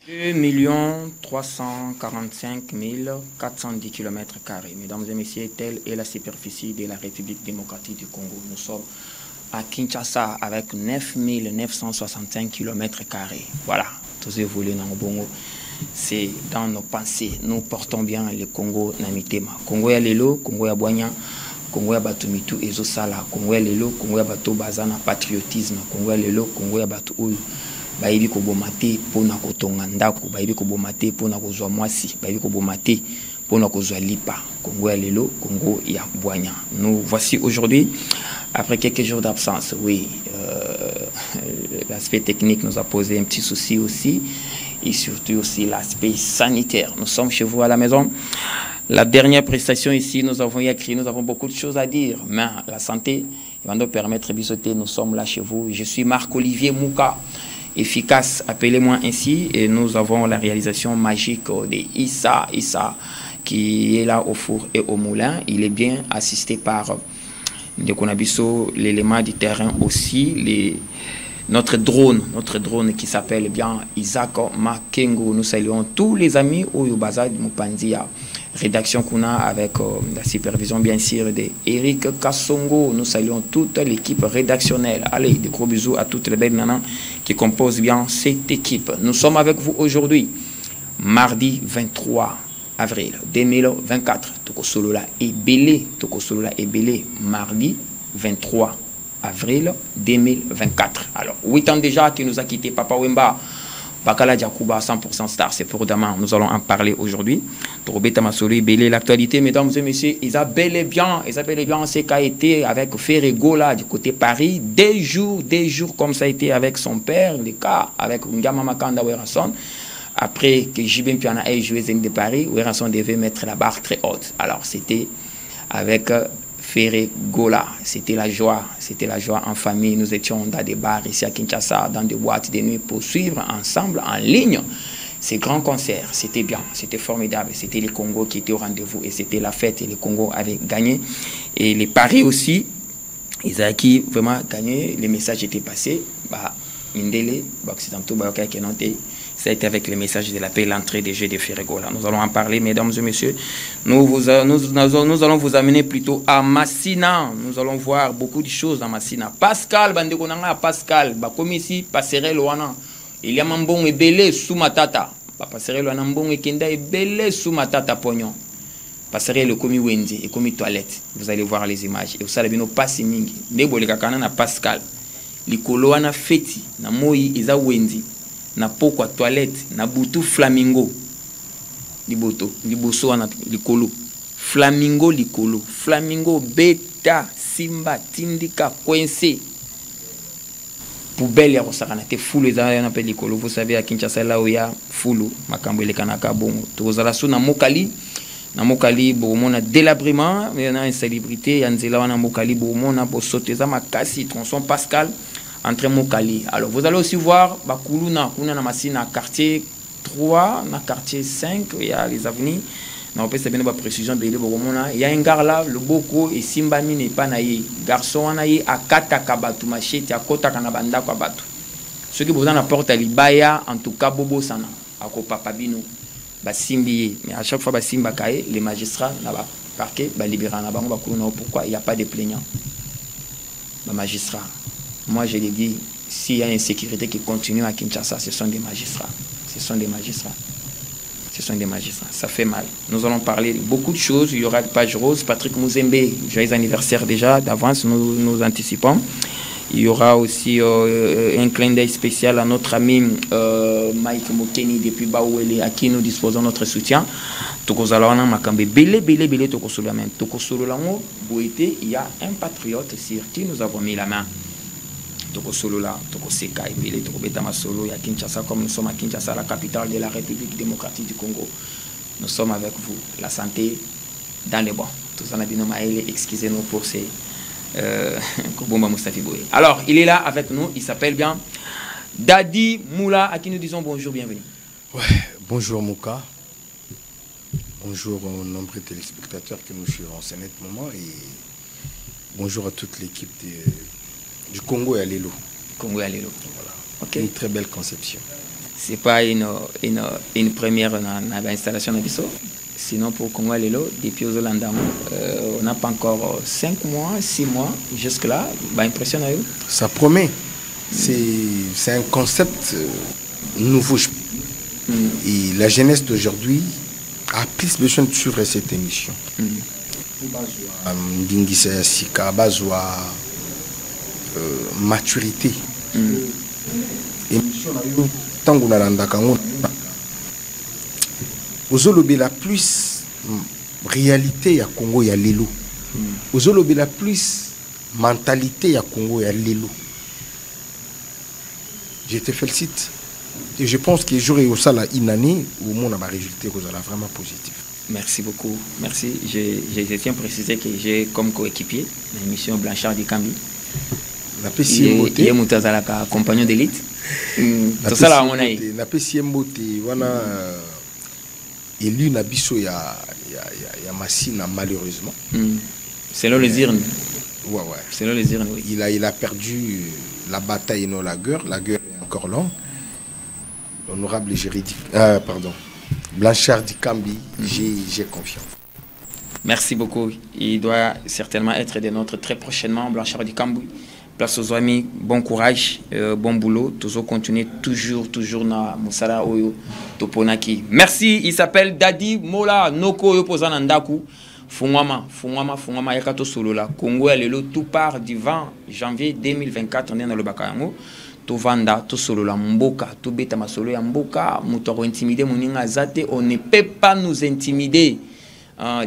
2 345 410 km². Mesdames et messieurs, telle est la superficie de la République démocratique du Congo. Nous sommes à Kinshasa avec 9 965 km². Voilà, tous évolués dans le Bongo. C'est dans nos pensées. Nous portons bien le Congo Namitema. Congo ya lelo, Congo ya Boignan, Congo ya Batumitu Ezosala, Congo ya lelo, Congo ya Bato Bazana patriotisme, Congo ya lelo, Congo ya Batu Oyo. Baibi ko bomate pona ko tonga ndako, baibi ko bomate pona ko zwa mwasi, baibi ko bomate pona ko zwa lipa. Congo ya lelo, Congo ya Boignan. Nous voici aujourd'hui après quelques jours d'absence. Oui, l'aspect technique nous a posé un petit souci aussi, et surtout aussi l'aspect sanitaire. Nous sommes chez vous à la maison. La dernière prestation ici, nous avons écrit, nous avons beaucoup de choses à dire, mais la santé va nous permettre de bisoter. Nous sommes là chez vous. Je suis Marc-Olivier Mouka, efficace, appelez-moi ainsi, et nous avons la réalisation magique de Issa, qui est là au four et au moulin. Il est bien assisté par l'élément du terrain aussi, notre drone qui s'appelle bien Isaac Makengo. Nous saluons tous les amis au Yubaza Mupanzia, rédaction qu'on a avec la supervision bien sûr de Eric Kassongo. Nous saluons toute l'équipe rédactionnelle. Allez, des gros bisous à toutes les belles nanas qui composent bien cette équipe. Nous sommes avec vous aujourd'hui, mardi 23 avril 2024. Tokosolola et Belé, mardi 23 avril 2024. Alors, 8 ans déjà qu'il nous a quitté, Papa Wemba, Bakala Diakouba, 100% star, c'est pour demain. Nous allons en parler aujourd'hui. Torobeta Masolo et Belé, l'actualité, mesdames et messieurs, Isabelle est bien, c'est qu'a été avec Ferregola du côté Paris, des jours comme ça a été avec son père, le cas avec Ngama Makanda Werason. Après que Jibin Piana ait joué Zeng de Paris, Werason devait mettre la barre très haute. Alors, c'était avec Ferregola, c'était la joie en famille. Nous étions dans des bars ici à Kinshasa, dans des boîtes de nuit pour suivre ensemble en ligne ces grands concerts. C'était bien, c'était formidable. C'était les Congos qui étaient au rendez-vous et c'était la fête et les Congos avaient gagné. Et les paris aussi, ils avaient vraiment gagné. Les messages étaient passés. Mindele, Occidentaux, ça a été avec le message de la paix, l'entrée des jeux de Ferregola. Nous allons en parler, mesdames et messieurs. Nous allons vous amener plutôt à Massina. Nous allons voir beaucoup de choses dans Massina. Pascal, Pascal, comme ici, passerelle wana. Il y a un bon et belé sous ma tata. Passerelle wana bon et kenda et belé sous ma tata pognon. Passerelle comme Wendy et comme toilette. Vous allez voir les images. Et vous savez, nous passons mingi. Nebo le kakana na Pascal. Likolo wana feti na moi eza Wendy. Na pokwa toilette na butu flamingo liboso wana likolo flamingo likolo flamingo beta simba tindika coincé poubelle ya kosakana te fulu eza na pe likolo. Vous savez à Kinshasa là où il y a fulu makambo elekanaka bongo tozala so na mokali bomona délabrement mais na insalubrité ya nzela wana mokali bomona bosoteza makasi tronçon Pascal entre Mokali. Alors vous allez aussi voir Bakuluna, kuna na Massina quartier 3, na quartier 5, il y a les avenues. Na opé c'est bien ba précision de Bomona, il y a un gars là, le boko et Simba mine pas na ye. Garçon na ye akata kabatu machete akota kana banda kwa batu. Ceux qui besoin la porte à libaya en tout cas bobo sana ako papa bino ba simbi mais à chaque fois ba simba kaé les magistrats na ba parquet ba libérer na bango Bakuluna. Pourquoi il y a pas de plaignants? Ba magistrats. Moi, je l'ai dit, s'il y a une insécurité qui continue à Kinshasa, ce sont des magistrats. Ça fait mal. Nous allons parler de beaucoup de choses. Il y aura une page rose. Patrick Mouzembe, joyeux anniversaire déjà. D'avance, nous anticipons. Il y aura aussi un clin d'œil spécial à notre ami Mike Mokeni depuis Baouele, à qui nous disposons notre soutien. Tokozalawana Makambe, belé, Tokosololango, Boété, il y a un patriote sur qui nous avons mis la main. Tokosolola, Tokoseka, Belé, Tokobeta Masolo, à Kinshasa, comme nous sommes à Kinshasa, la capitale de la République démocratique du Congo. Nous sommes avec vous. La santé dans les bons. Tous en abino maël, excusez-nous pour ces Kobomba Mustafi Boye. Alors, il est là avec nous, il s'appelle bien Dadi Moula, à qui nous disons bonjour, bienvenue. Ouais, bonjour Mouka. Bonjour aux nombreux téléspectateurs que nous suivons en ce moment et bonjour à toute l'équipe du Congo et à Lelo. Congo et à Lelo. Voilà. Okay. Une très belle conception. c'est pas une première dans l'installation de Bissau. Sinon, pour Congo Lelo, depuis aux Hollandais, on n'a pas encore 5 mois, 6 mois, jusque-là. Bah, impressionnant. Ça promet. C'est un concept nouveau. Et la jeunesse d'aujourd'hui a plus besoin de suivre cette émission. Maturité. Émission tant qu'on a Ozolobe la plus réalité à Congo ya lelo. Ozolobe la plus mentalité à Congo ya lelo. Je te félicite. Et je pense que j'aurai au sala une année où mon résultat sera vraiment positif. Merci beaucoup. Merci. Je tiens à préciser que j'ai comme coéquipier l'émission Blanchard du Cambi. La PCM il est compagnon d'élite. Tout ça là, on a eu. La PCM voilà. Élu Nabiso il y a Massine malheureusement. Selon les urnes. Ouais. Selon les urnes, oui. Il a perdu la bataille et non la guerre. La guerre est encore longue. L'honorable Blanchard Dikambi, j'ai confiance. Merci beaucoup. Il doit certainement être de notre très prochainement, Blanchard Dikambi. Place aux amis, bon courage, bon boulot. Toujours continuer, toujours dans Moussala Oyo Toponaki. Merci, il s'appelle Dadi Mola Noko Yopozan Ndaku. Fungwama Yakato Solola. Congo Lelo, tout part du 20 janvier 2024. On est dans le Bakayango. To vanda, to solola mboka, to beta masolo ya mboka, mutoro intimider moninga zate, on ne peut pas nous intimider.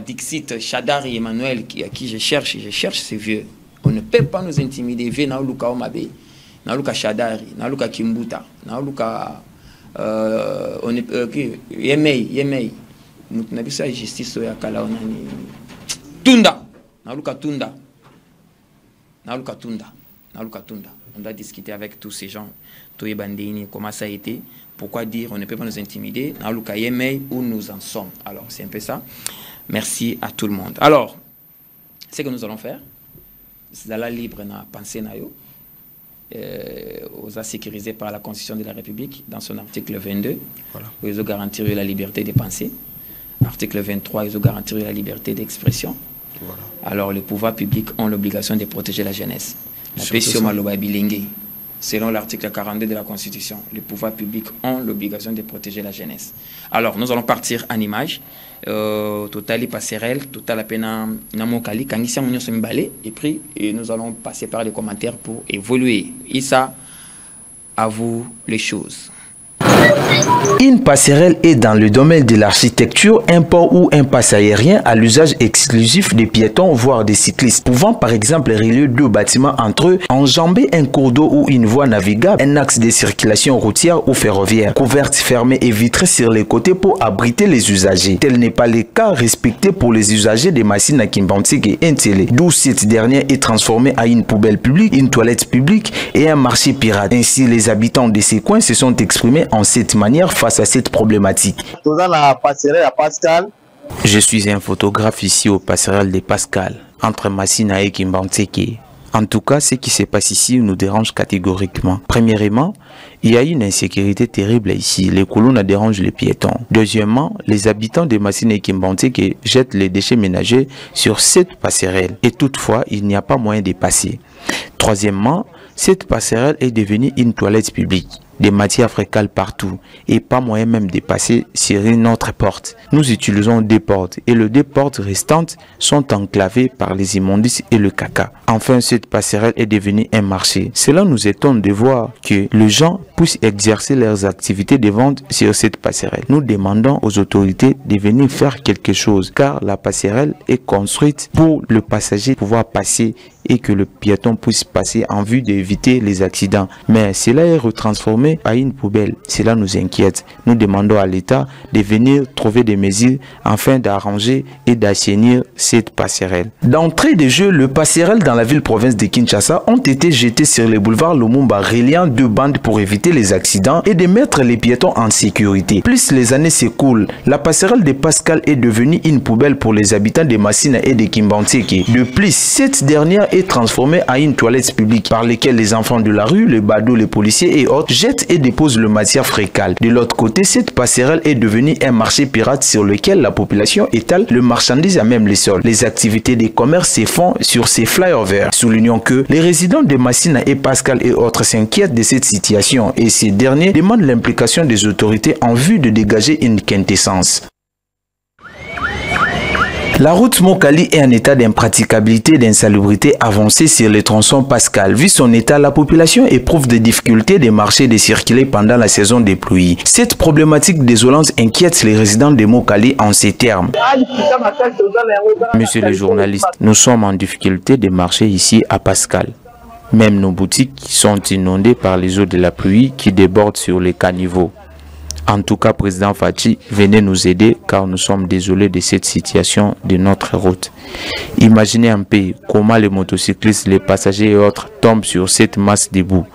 Dixit, Chadari, Emmanuel, à qui je cherche ces vieux. On ne peut pas nous intimider. Viens na luka omabe, na luka Chadari, na luka Kimbuta, na luka on est yemei. Na bisa justice ya kala onani. Tunda, na luka Tunda. On doit discuter avec tous ces gens, tous les bandini, comment ça a été, pourquoi dire, on ne peut pas nous intimider, dans le cas où nous en sommes. Alors, c'est un peu ça. Merci à tout le monde. Alors, ce que nous allons faire, c'est d'aller libre dans la pensée, aux sécurisés par la Constitution de la République, dans son article 22, voilà. Où ils ont garanti la liberté de penser. Article 23, ils ont garanti la liberté d'expression. Voilà. Alors, les pouvoirs publics ont l'obligation de protéger la jeunesse. Selon l'article 42 de la Constitution, les pouvoirs publics ont l'obligation de protéger la jeunesse. Alors, nous allons partir en image. Total passerelle, total pena namokali, kangisia munyo sombale, et puis nous allons passer par les commentaires pour évoluer. Issa, à vous les choses. Une passerelle est dans le domaine de l'architecture un pont ou un passe aérien à l'usage exclusif des piétons voire des cyclistes, pouvant par exemple relier deux bâtiments entre eux, enjamber un cours d'eau ou une voie navigable, un axe de circulation routière ou ferroviaire, couverte, fermée et vitrée sur les côtés pour abriter les usagers. Tel n'est pas le cas respecté pour les usagers des machines à Kimbantik et Intélé, d'où cette dernière est transformée en une poubelle publique, une toilette publique et un marché pirate. Ainsi, les habitants de ces coins se sont exprimés en cette manière face à cette problématique. Je suis un photographe ici au passerelle de Pascal, entre Massina et Kimbantseke. En tout cas, ce qui se passe ici nous dérange catégoriquement. Premièrement, il y a une insécurité terrible ici. Les colonnes dérangent les piétons. Deuxièmement, les habitants de Massina et Kimbantseke jettent les déchets ménagers sur cette passerelle. Et toutefois, il n'y a pas moyen de passer. Troisièmement, cette passerelle est devenue une toilette publique. Des matières fécales partout et pas moyen même de passer sur une autre porte. Nous utilisons deux portes et les deux portes restantes sont enclavées par les immondices et le caca. Enfin, cette passerelle est devenue un marché. Cela nous étonne de voir que les gens puissent exercer leurs activités de vente sur cette passerelle. Nous demandons aux autorités de venir faire quelque chose car la passerelle est construite pour le passager pouvoir passer et que le piéton puisse passer en vue d'éviter les accidents. Mais cela est retransformé à une poubelle. Cela nous inquiète. Nous demandons à l'État de venir trouver des mesures afin d'arranger et d'assainir cette passerelle. D'entrée de jeu, le passerelle dans la ville-province de Kinshasa ont été jetés sur les boulevards Lumumba, reliant deux bandes pour éviter les accidents et de mettre les piétons en sécurité. Plus les années s'écoulent, la passerelle de Pascal est devenue une poubelle pour les habitants de Massina et de Kimbantseke. De plus, cette dernière est transformée en une toilette publique par laquelle les enfants de la rue, les badauds, les policiers et autres jettent jette et dépose le matière fécale. De l'autre côté, cette passerelle est devenue un marché pirate sur lequel la population étale le marchandise à même les sols. Les activités des commerces se font sur ces flyovers. Soulignons que les résidents de Massina et Pascal et autres s'inquiètent de cette situation et ces derniers demandent l'implication des autorités en vue de dégager une quintessence. La route Mokali est en état d'impraticabilité et d'insalubrité avancée sur le tronçon Pascal. Vu son état, la population éprouve des difficultés de marcher et de circuler pendant la saison des pluies. Cette problématique désolante inquiète les résidents de Mokali en ces termes. Monsieur le journaliste, nous sommes en difficulté de marcher ici à Pascal. Même nos boutiques sont inondées par les eaux de la pluie qui débordent sur les caniveaux. En tout cas, Président Fachi, venez nous aider car nous sommes désolés de cette situation de notre route. Imaginez un peu comment les motocyclistes, les passagers et autres tombent sur cette masse de boue.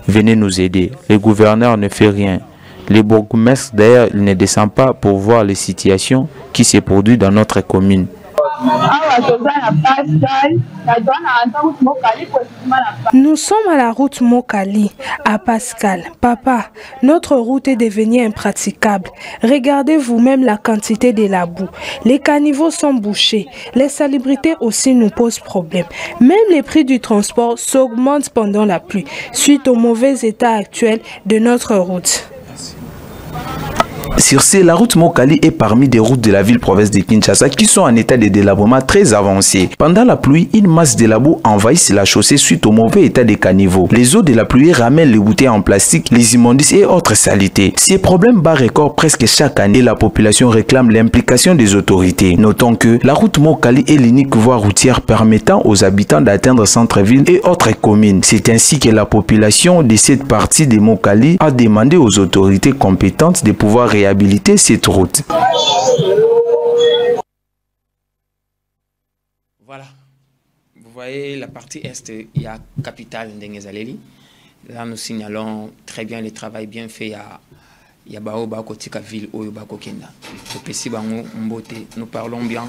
Venez nous aider. Le gouverneur ne fait rien. Les bourgmestres, d'ailleurs, ne descendent pas pour voir les situations qui se produisent dans notre commune. Nous sommes à la route Mokali, à Pascal. Papa, notre route est devenue impraticable. Regardez vous-même la quantité de la boue. Les caniveaux sont bouchés. Les salubrités aussi nous posent problème. Même les prix du transport s'augmentent pendant la pluie, suite au mauvais état actuel de notre route. Sur ce, la route Mokali est parmi des routes de la ville-province de Kinshasa qui sont en état de délabrement très avancé. Pendant la pluie, une masse de la boue envahit la chaussée suite au mauvais état des caniveaux. Les eaux de la pluie ramènent les bouteilles en plastique, les immondices et autres saletés. Ces problèmes battent record presque chaque année et la population réclame l'implication des autorités. Notons que la route Mokali est l'unique voie routière permettant aux habitants d'atteindre centre-ville et autres communes. C'est ainsi que la population de cette partie de Mokali a demandé aux autorités compétentes de pouvoir réhabiliter cette route. Voilà. Vous voyez la partie est, il y a capitale Ndengezaleli. Là, nous signalons très bien le travail bien fait à Yabao Bakotika ville au Yobako Kenda. Nous parlons bien.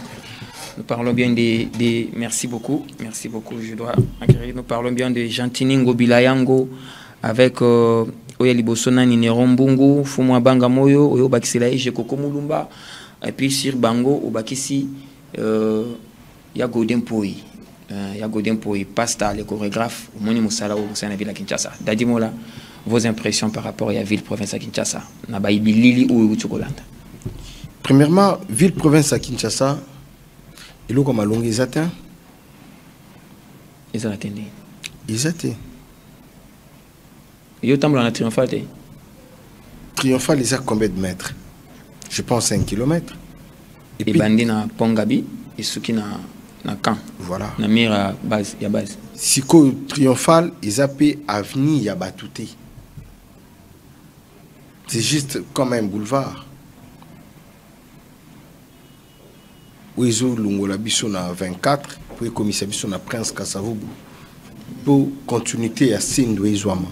Nous parlons bien de merci beaucoup. Merci beaucoup. Je dois acquérir. Nous parlons bien de Jantiningo Bilayango avec Oya Libosona Nineron Bungu, Fumwa Banga Moyo, Oyo Bakisela Jekoko Mulumba, et puis sur Bango, Obakisi, Yagodem Poi. Yagodem Poi, Pasta, le chorégraphe, Moni Moussala, au sein de la ville à Kinshasa. Dadimola, vos impressions par rapport à la ville-province à Kinshasa. Nabaïbi Lili ou Tchokolanda. Premièrement, ville-province à Kinshasa, il y a comme un long atteint. Ils ont atteint. Ils atteint. Il y a un triomphal. Triomphal, il y a combien de mètres? Je pense 1 kilomètre. Et puis, bandi na Pongabi, et ceux qui na Camp. Voilà. Na mire base, il y a base. Si ko triomphal, ils appellent avenue Yabatouté. C'est juste comme un boulevard. Où ils ont l'ongola biso na 24, pour commissaire biso na Prince Kassavoubou. Pour continuité à Sindoué Zouama.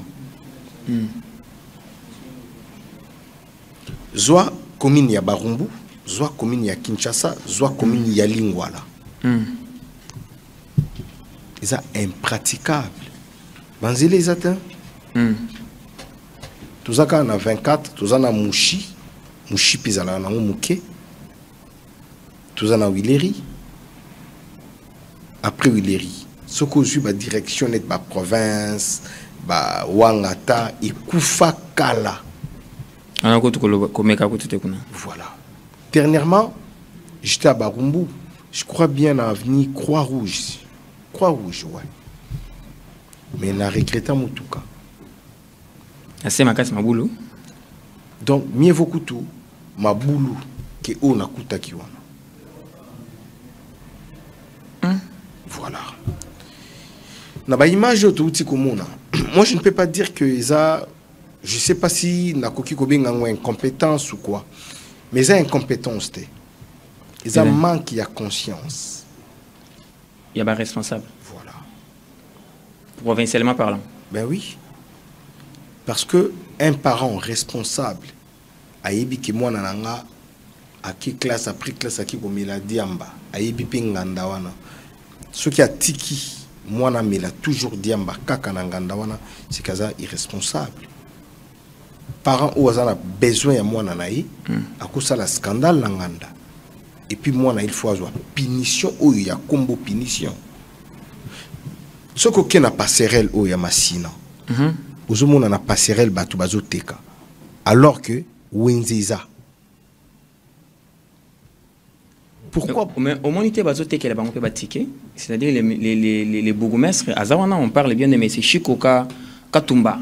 Zoa commune ya Barumbu, Zoa commune ya Kinshasa, Zoa commune ya Lingwala. C'est impraticable. Banzile les atteints. Tout ça quand on a 24, tout ça on a Mouchi, Mouchi pizala na Mouké, tout ça on a Wileri. Après Wileri, ce qu'on suit la direction de la province. Ba Wangata et Koufa Kala. Voilà. Dernièrement, j'étais à Barumbu. Je crois bien à l'avenue Croix-Rouge. Croix-Rouge, ouais. Mais la regrette en tout cas. C'est ma casse, ma boulot. Donc, mieux vaut tout, ma boulot, que on a kuta kiwana. Voilà. Na ba image autouti komona. Moi, je ne peux pas dire que ça, je ne sais pas si Nakoki Kobing a une incompétence ou quoi, mais ils ont incompétence. Ils ont manque de conscience. Il y a un responsable. Voilà. Provincialement parlant. Ben oui. Parce que un parent responsable, a yebi ki mwana nanga, à qui classe après classe à qui komela diamba, a yebi pinganda wana. Ce qui a tiki. Moi, je toujours diamba kaka nanganda wana, c'est kaza irresponsable. parent ou a besoin de moi nanaï à cause de la scandale langanda et puis moi il faut avoir punition ou il y a combo punition ce que na passerelle ou ya masina aux monde na passerelle batu bazoteka alors que wenziza pourquoi au moins il bazoteka la banque batike c'est-à-dire les bourgmestres azawana on parle bien de monsieur Chikoka Katumba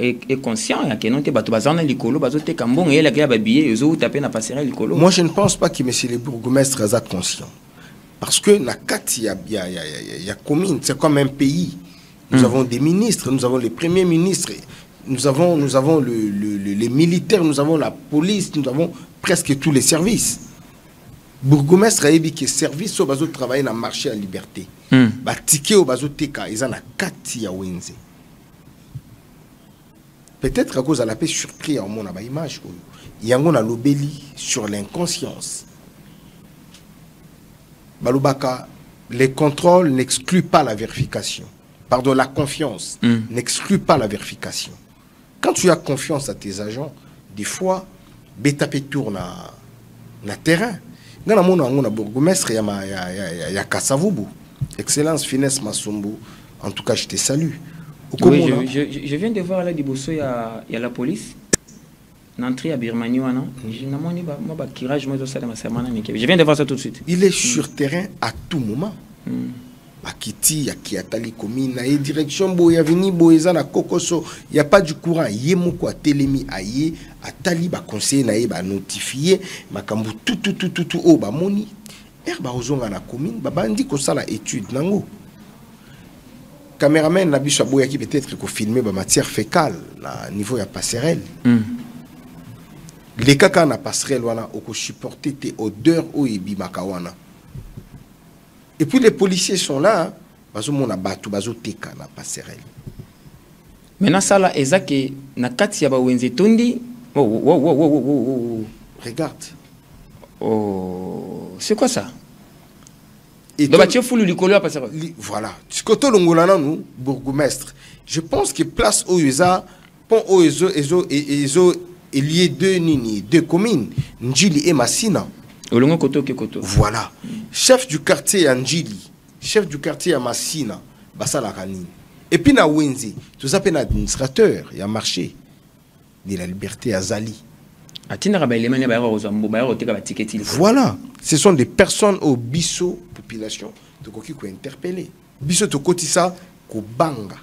est conscient que non te bato bazana likolo bazote kambon et la gaba billet ezo taper na passerelle likolo. Moi je ne pense pas que monsieur le bourgmestre est conscient parce que na kati ya commune c'est comme un pays. Nous avons des ministres, nous avons les premiers ministres, nous avons les militaires, nous avons la police, nous avons presque tous les services. Bourgmestre a dit que service au bazo travailler na marché à liberté. Ba ticket au bazo teka ils en a kati ya wenze. Peut-être à cause de la paix surpris en mon image. Il y a un lobeli sur l'inconscience. Balubaka, les contrôles n'excluent pas la vérification. Pardon, la confiance n'exclut pas la vérification. Quand tu as confiance à tes agents, des fois, bétapé tourne na terrain. Dans le monde, on a bourgmestre, il y a Kassavubu. Excellence, finesse, Masumbu. En tout cas, je te salue. Oui, je viens de voir là du Bosso, il y a la police. L'entrée à Birmanie, je viens de voir ça tout de suite. Il est sur terrain à tout moment. À Kiti, à Kiatali, commune, à direction, il y a venu, il n'y a pas du courant. Il y a beaucoup à Télémi, à Tali, à conseiller, à notifier, à Kambu, tout, au Bamoni. Herba Ozonga na commune, Babandi, qu'on ça la étude, nango. Caméraman n'a pas qui peut-être qu'on filmer la matière fécale à niveau de la passerelle. Les caca na passerelle wana au supporter tes odeurs au ibimakawana. Et puis les policiers sont là, bazo mona batu bazo teka na passerelle. Maintenant ça là ezake na kati ya ba wenze tondi. Regarde. Oh, c'est quoi ça? Et voilà. Koto longolana nous bourgmestre. Je pense que place Oyeza pont Oyezo est lié deux communes, Njili et Massina. Voilà. Chef du quartier Njili, chef du quartier à Massina, Basala Kanini. Et puis na Wenzi, tout ça un administrateur, il y a marché de la liberté à Zali. Voilà, ce sont des personnes au bisso population de qui ko interpeller. Bisso to kotisa ko banga.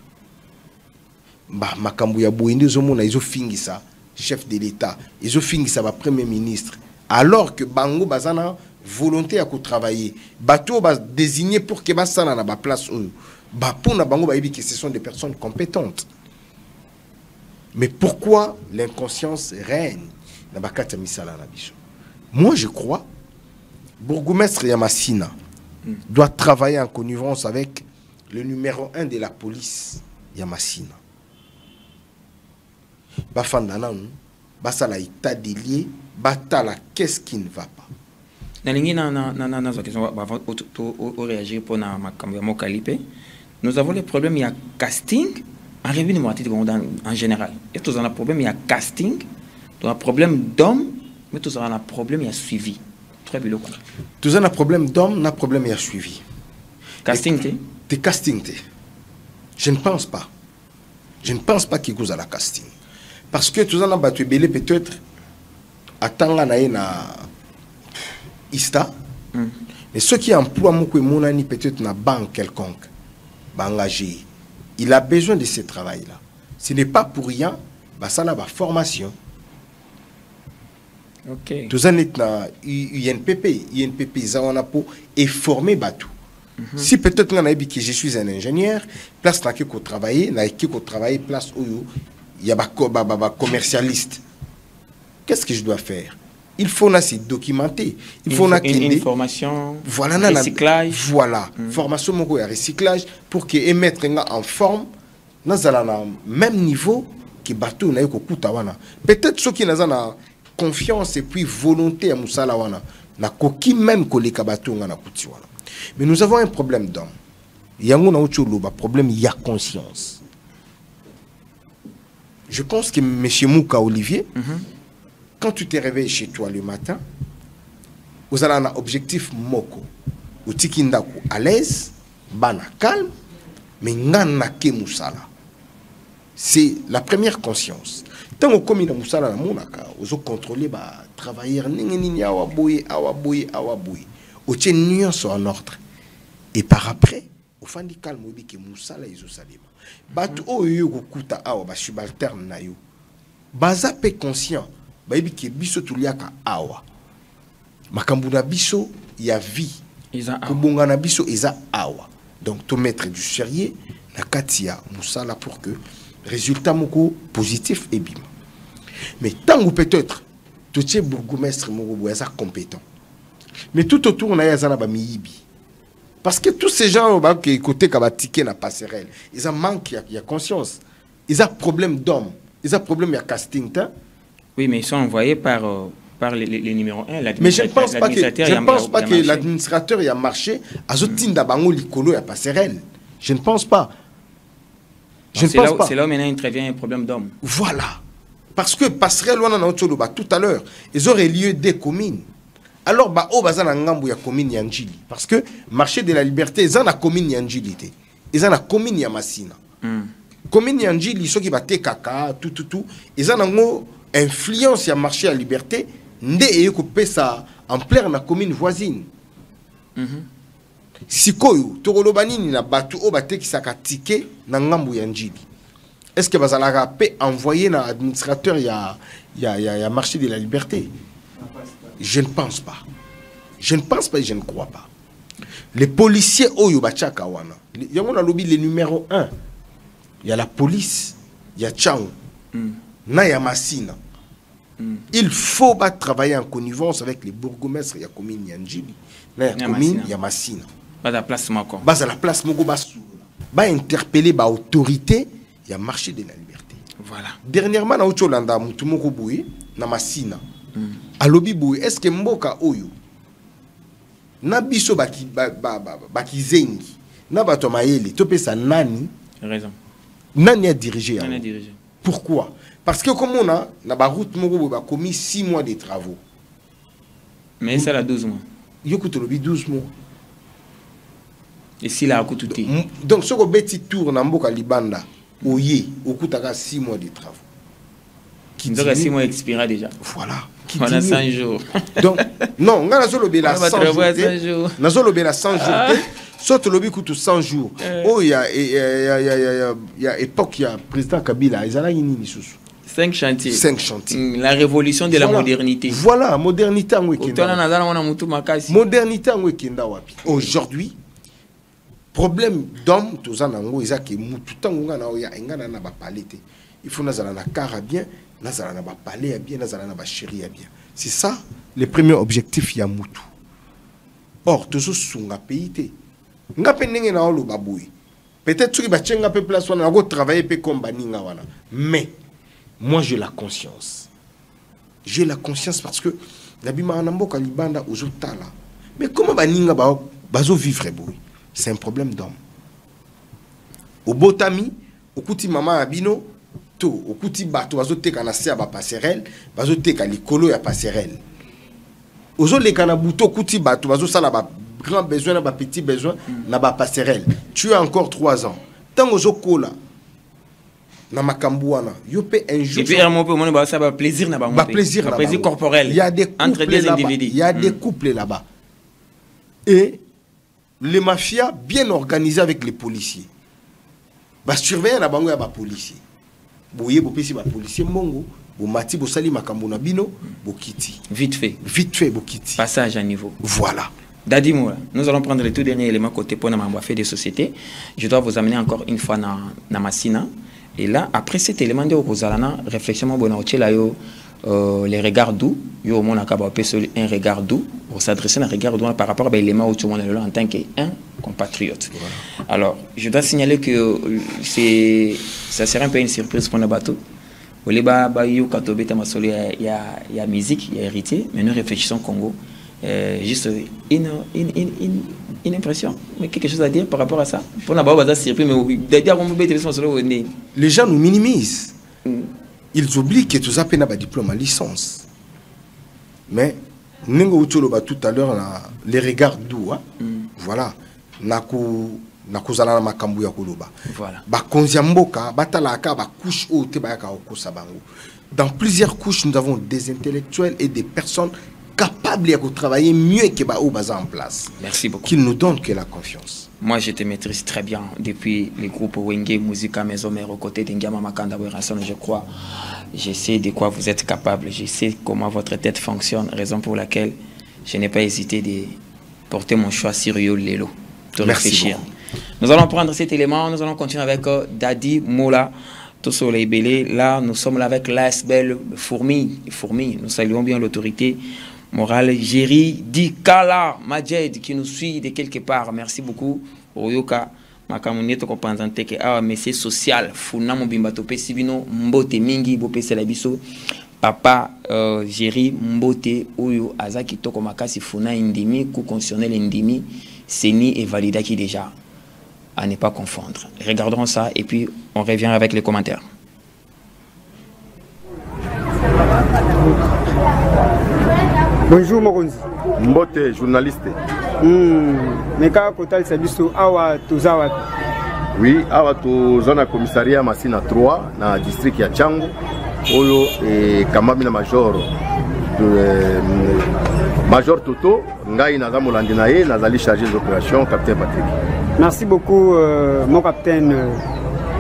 Ba makambu ya boindi zomona izo fingisa chef de l'état, izo fingisa ba premier ministre alors que bango bazana volonté à ko travailler. Bato ba désigné pour que basana na ba place ba pona bango ba yebi que ce sont des personnes compétentes. Mais pourquoi l'inconscience règne? Moi je crois bourgmestre Yamassina doit travailler en connivence avec le numéro 1 de la police Yamassina. Bafandana basala état délié batala qu'est-ce qui ne va pas. Nous avons les problèmes, il y a casting en revue en général. Et tous on a problème, il y a casting. Tu as un problème d'homme, mais tu as un problème, il y a suivi. Très bien. Tu as un problème d'homme, un problème, il y a suivi. Casting, t'es casting, je ne pense pas. Je ne pense pas qu'il y ait la casting. Parce que tu as un battu belé peut-être à Tangana na Ista. Mais ceux qui emploient Moukoué peut-être dans banque quelconque, engagé, il a besoin de ce travail-là. Ce n'est pas pour rien, ça a la formation. Okay. Tous les na INPP Zawanapo est formé Batou. Si peut-être on a dit que je suis un ingénieur, place na qui travailler, place où il y a un commercialiste. Qu'est-ce que je dois faire? Il faut se documenter. Il faut une formation, voilà, recyclage. Voilà, formation et recyclage pour que mettre en forme dans le même niveau que Batou na Kutawana. Peut-être ceux qui n'ont confiance et puis volonté à Moussala wana na koki même koleka bato ngana kuti wana. Mais nous avons un problème d'homme. Yango na ucho loba problème ya conscience. Je pense que M. Mouka Olivier, quand tu te réveilles chez toi le matin, vous avez un objectif moko. Ou tikindaku à l'aise, bana calme, mais ngana ke musala. C'est la première conscience. Tant que comme il a musala na monaka, vous contrôlez ba travailleurs ningeni awa boye. Au tien nuance en ordre. Et par après, au fin du calme, on dit que musala iso salima. Batu o yo kuta awa ba subalterne na yo. Baza pe conscient, ba yebi ke biso tuliaka awa. Makambu na biso ya vie. Kubunga na biso eza awa. Donc to mettre du sérieux na katia musala pour que résultat moko positif et bim. Mais tant ou peut-être tu es bourgmestre moko eza compétent. Mais tout autour on a yazana ba miyibi. Parce que tous ces gens qui côté ka ba ticket na passerelle, ils ont manque il y a conscience. Ils ont problème d'homme, ils ont problème de casting. Oui, mais ils sont envoyés par les numéros 1. Mais je ne pense pas que l'administrateur y a marché à Zotinda Bango Likolo et à passerelle. Je ne pense pas. C'est là où maintenant intervient un problème d'homme. Voilà. Parce que passerelle, on a tout à l'heure, ils auraient lieu des communes. Alors, bah, oh, bazan ngambu ya commune Yanjili. Parce que marché de la liberté, ils ont la commune Yanjili. Ils ont la commune Yamasina. Commune Yanjili, ceux qui battent kaka, tout. Ils ont une influence ya marché à la liberté. Nde et coupé ça en plein la commune voisine. Sikoyo, Torolobani ni na batu o bate qui saka ticket na ngambu Yanjili. Est-ce que bazala rapé envoyer na administrateur ya marché de la liberté? Je ne pense pas. Je ne pense pas et je ne crois pas. Les policiers Oyo Bachaka wana. Il y a un lobby le numéro 1. Il y a la police, il y a Tchao, na ya Massina. Il faut pas travailler en connivence avec les bourgmestres, il y a commune Yanjili. Na ya commune il y a Massina. Pas la place moko. Pas à la place moko basu. Ba interpeller ba autorité, il y a marché de la liberté. Voilà. Dernièrement na Ocholanda mutumoko boui na Massina. Alobi boui, est-ce que mboka oyo na biso baki zengi na bato mayele topesa nani raison nani a dirigé pourquoi parce que comme on a na ba route moko ba commis 6 mois de travaux mais ça la 12 mois yokuto lobi 12 mois et si la akututi donc ce ko beti tour na mboka libanda oye okutaka 6 mois de travaux donc 6 mois expira déjà voilà. On a 100 jours. Donc, non, on a 100 jours. On a 100 jours. Sauf lobby coûte 100 jours. Oh, il y a époque, il y a président Kabila. Ils ont 5 chantiers. 5 chantiers. La révolution de la modernité. Voilà, modernité en week-end. Modernité en week-end. Aujourd'hui, problème d'homme, tous en ango, ils ont que tout temps où on a parlé. Il faut nous aller à bien. Nazala ba palais bien, nazala ba chéri bien. C'est ça le premier objectif ya mutu. Or toujours sunga pays te. Nga penenge na olo baboui. Peut-être tu ba tchenga pe place wana go travailler pe comme baninga wana. Mais moi j'ai la conscience. J'ai la conscience parce que la bima namboka libanda ozotala. Mais comment baninga bazo vivre boui? C'est un problème d'homme. Au botami, au kuti mama abino to okuti bato bazoteka na se ba passerelle bazoteka likolo ya passerelle ozoleka na buto okuti bato bazosala ba grand besoin na ba petit besoin na ba passerelle tu as encore 3 ans tant ozokola na makambu wana yo pe un jour et puis à mon peu mon ba ça ba plaisir na ba plaisir corporel il y a des entre des individus il y a des couples là-bas et les mafias bien organisés avec les policiers ba surveiller na bango ya ba policiers boye bopesi ba policier mbongo bo mati bo sali makambo na bino bokiti vite fait bokiti passage à niveau. Voilà. Dadi Moura, nous allons prendre le tout dernier élément côté pour na fait des sociétés. Je dois vous amener encore une fois na Massina et là après cet élément de opozalana réflexion mo bona otela yo les regards doux yo mon akaba peso un regard doux pour s'adresser à un regard doux par rapport à l'élément où tout le monde en tant qu'un compatriote. Voilà. Alors, je dois signaler que ça serait un peu une surprise pour nos bateaux. Au Liba, il y a musique, il y a héritier, mais nous réfléchissons au Congo. Juste une impression, mais quelque chose à dire par rapport à ça. Pour nous, surpris, mais les gens nous minimisent. Ils oublient que tu as un diplôme à licence. Mais, tout à l'heure, les regards doux, voilà. Voilà. Dans plusieurs couches, nous avons des intellectuels et des personnes capables de travailler mieux que en place. Merci beaucoup. Qu'ils nous donnent que la confiance. Moi, je te maîtrise très bien depuis le groupe Wenge Musica Maison Mère aux côtés d'Ingama Makanda Werasson, je crois. Je sais de quoi vous êtes capable. Je sais comment votre tête fonctionne, raison pour laquelle je n'ai pas hésité de porter mon choix sur Yo Lelo. De réfléchir. Nous allons prendre cet élément, nous allons continuer avec Daddy Moula, tout soleil belé. Là, nous sommes là avec l'ASBL Fourmi. Nous saluons bien l'autorité morale. Jerry Dikala Majed qui nous suit de quelque part. Merci beaucoup. Oyoka, makamuneto ko panzante ke awa message social. Funa mobimba tope sibino mbote mingi bope selabiso. Papa Jerry Mbote Oyo Azaki toko makasi funa indimi ku constitutionnel indimi. Seni et Valida qui déjà à ne pas confondre. Regardons ça et puis on revient avec les commentaires. Bonjour Moronzi. Mbote, journaliste. Meka Kotal Sabiso, awa tozawa. Oui, awa tozana commissariat Masina 3 na district ya Chango. Oyo et Kamamina Major Toto, Ngai Naza Molandinae, Nazali chargé des opérations, capitaine Patrick. Merci beaucoup, mon capitaine.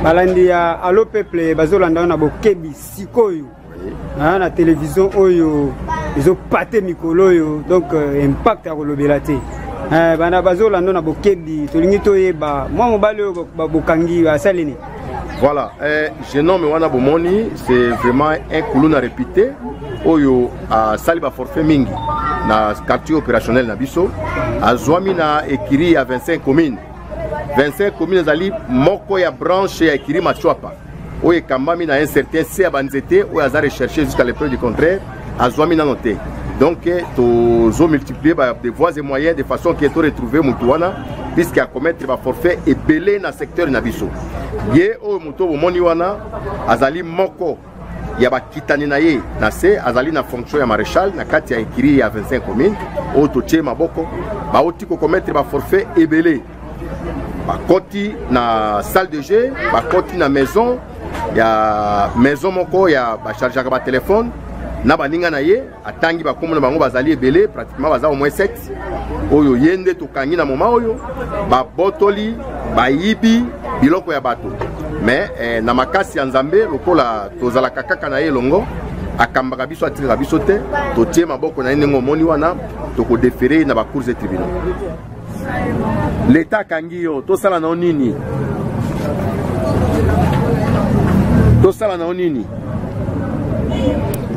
Balandia, allo peuple, Bazolanda, na bokebi, sikoyo. Na la télévision, oyo, ils ont pâté Mikolo, donc impact à Rolobelate. Bana Bazolanda, na bokebi, Tolingito, moi, mon balio, Bokangi, à Salini. Voilà, je nomme Wana Bomoni, c'est vraiment un couloir à répéter. Oyo a Saliba forfait mingi na quartier opérationnel na biso a Zouami na Ekiri à 25 communes. 25 communes zali moko ya branche ya Ekiri Machuapa. Oyo Kambami na un certain C à Banzete ou a recherché jusqu'à l'épreuve du contraire a Zouami na noté. Donc to multiplier des voies et moyens de façon que to retrouver Mutuana puisqu'à commettre ba forfait et belé na secteur na biso. Ye o muto bomoni wana azali moko ya ba kitani na ye na se azali na fonction ya maréchal na kati ya Ekiri ya 25 communes o toche maboko ba oti ko commettre ba forfait et belé ba koti na salle de jeu ba koti na maison ya maison moko ya ba charger ba téléphone na baninga na ye atangi ba komona bango bazali ebele pratiquement baza au moins 7 oyo yende to kangi na moma oyo ba botoli ba yibi biloko ya bato mais na makasi ya Nzambe lokola tozala kaka na ye longo akambaka biso atiraka biso te totie maboko na ndenge omoni wana toko déférer na ba cours et tribunaux. L'état kangi yo tosala na nini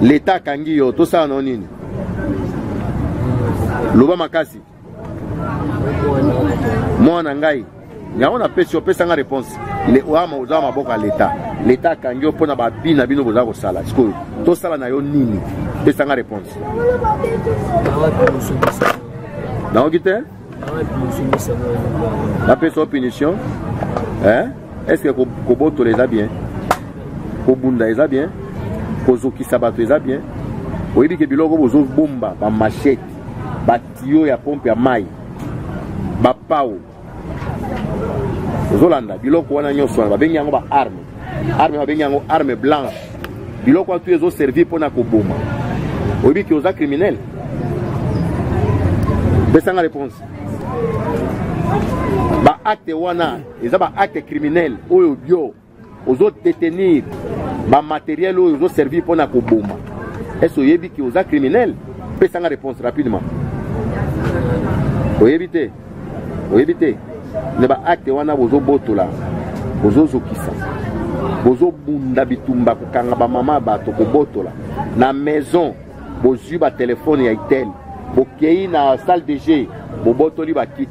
l'état kangi yo tosala na nini loba makasi mwana ngai yango na pesi opesa nga réponse le oama oza maboko ya l'état kangi yo pona ba bina bino boza ko sala sikoyo tosala na yo nini pesa nga réponse na okite la pesa punition est-ce que koboto les a bien kobunda les a bien kozoki sabato les a bien oyebi ke biloko bozo bomba ba machette ba tio ya pompe ya mai ba pao Zolanda, biloko wana nyonso ba bengi yango ba arme ba bengi yango arme blanche biloko atu ezo servir pona ko boma oyebi ki oza criminel besanga réponse ba acte wana eza ba acte criminel oyo bio ozo détenir ba matériel oyo ozo servir pona ko boma est-ce oyebi ki oza criminel besanga réponse rapidement oyebi te ne ba acte wana bozo botola bozo zokisa bozo bunda bitumba kokanga ba mama bato ko botola na maison bozu ba téléphone ya itel bokei na salle de jeu bo botoli ba kit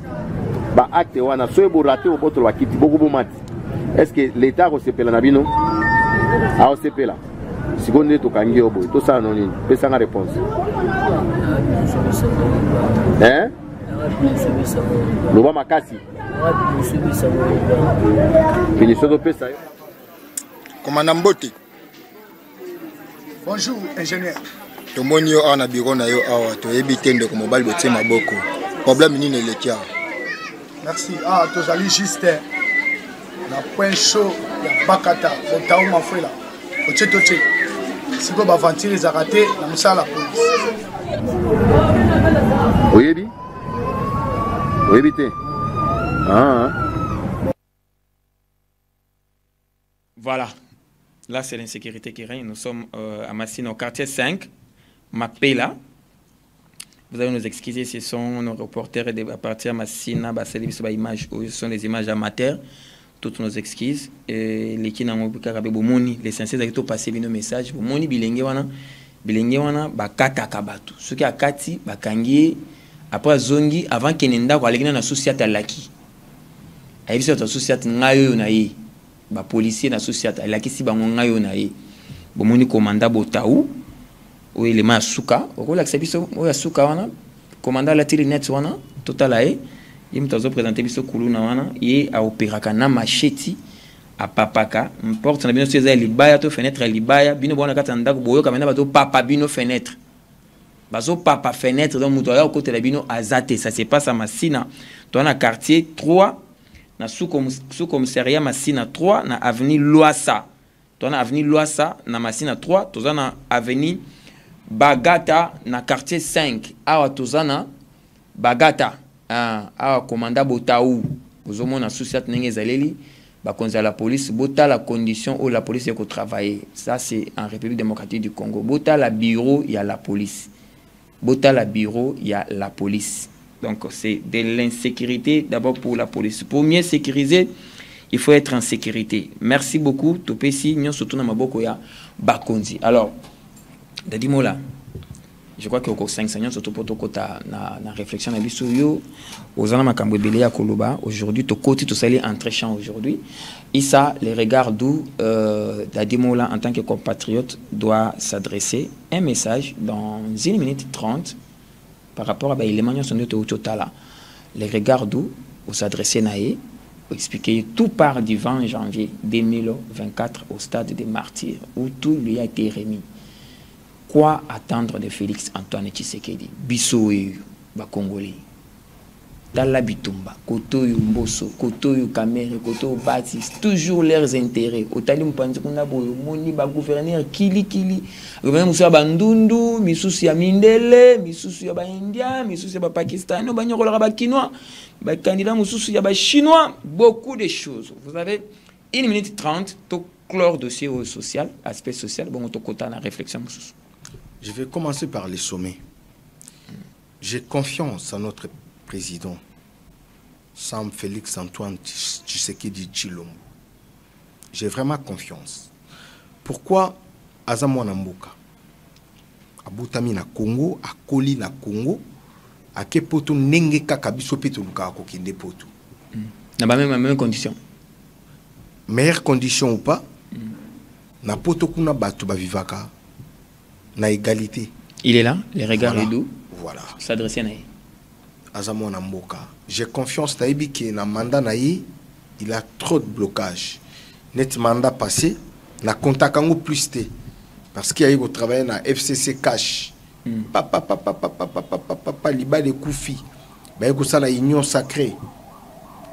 ba acte wana so bo raté bo botola ba kit boko bo mati est-ce que l'état ko sepela na bino a o sepela seconde to kangi obo to sa no nini pesa nga réponse loba makasi Commandant Mbote, Bonjour, ingénieur. Tomoni yo ana biro na yo awa to ebitende ko mobile botie maboko. Problème nini le kia? Merci. Ah, tu allais juste na point chaud ya Bakata, Botaou Mafela. Oche toche. Si ko ba ventile les raté na musala police. Oyebi? Oyebi te. Ah. Voilà. Là, c'est l'insécurité qui règne. Nous sommes à Massina, au quartier 5, Mapela. Vous allez nous excuser, ce sont nos reporters à partir de Massina, ce sont des images amateurs. Toutes nos excuses. Les qui n'ont pas l'essentiel c'est de passer nos messages. Bomoni bilenge wana bakata kabatu. Ce qui a kati bakangi après zongi avant qu'il n'enda quoi na société laki. Ayi biso ta société ngayo na yi. Ba policier na société laki si bango ngayo na yi. Bomoni commandant Botaou ou élément suka. Okola biso o suka wana commandant la télé net wana total ayi. Il m'a présenté biso kuluna wana et a opéraka na macheti a papaka porte na bino seza libaya to fenêtre libaya bino bona katanda ko boyo kamena bato papa bino fenêtre bazo papa fenêtre donc muto ya côté la bino azate. Ça se passe à Massina dans un quartier 3 na sous-commissariat Massina 3 na avenue Loasa. Dans avenue Loasa na Massina 3 tozana avenue Bagata na quartier 5 awa tozana Bagata a commandant Botaou aux hommes na société nenge zaleli ba konza la police bota la condition où la police est travailler. Ça c'est en République démocratique du Congo. Bota la bureau il y a la police. Bota la bureau il y a la police. Donc c'est de l'insécurité d'abord pour la police. Pour mieux sécuriser, il faut être en sécurité. Merci beaucoup. Topesi nyon surtout na maboko ya bakonzi. Alors Dadimola, je crois que au 5 ans surtout pour ta na réflexion na biso yo ozana makambo belé ya koloba aujourd'hui to côté to sali entre champ aujourd'hui et ça les regards d'où Dadimola en tant que compatriote doit s'adresser un message dans 1 minute 30 par rapport à l'élément son de total les regards d'où au s'adresser naé expliquer tout part du 20 janvier 2024 au stade des martyrs où tout lui a été remis. Quoi attendre de Félix Antoine Tshisekedi? Biso ba Congolais. Tala Bitumba, Koto Mboso, Koto Kamere, Koto Batis, toujours leurs intérêts. Otali Mpanzi kuna boyo moni ba gouverneur kili. Gouverneur musa bandundu, misusu ya mindele, misusu ya ba indien, misusu ya ba pakistano, ba nyokolo ba kinois, ba candidat mususu ya ba chinois, beaucoup de choses. Vous avez 1 minute 30 to clore dossier au social, aspect social, bon to kota na réflexion mususu. Je vais commencer par les sommets. J'ai confiance en notre président, Sam Félix Antoine Tshisekedi Tshilombo. J'ai vraiment confiance. Pourquoi Azamwana Mboka Abutami na Congo, Akoli na Congo, Akepoto Nenge Kakabiso Peto Luka Kokinde Poto. Dans la même condition. Meilleure condition ou pas, na Poto Kuna Batu Bavivaka. Na égalité. Il est là, les regards voilà. doux. Voilà. S'adresser à Naï. Azamo Namboka. J'ai confiance Taïbi que na mandat Naï, il a trop de blocages. Net mandat passé, na contact en plus T. Parce qu'il y a eu au travail na FCC Cash. Papa, liba de Koufi. Ben que ça la union sacrée.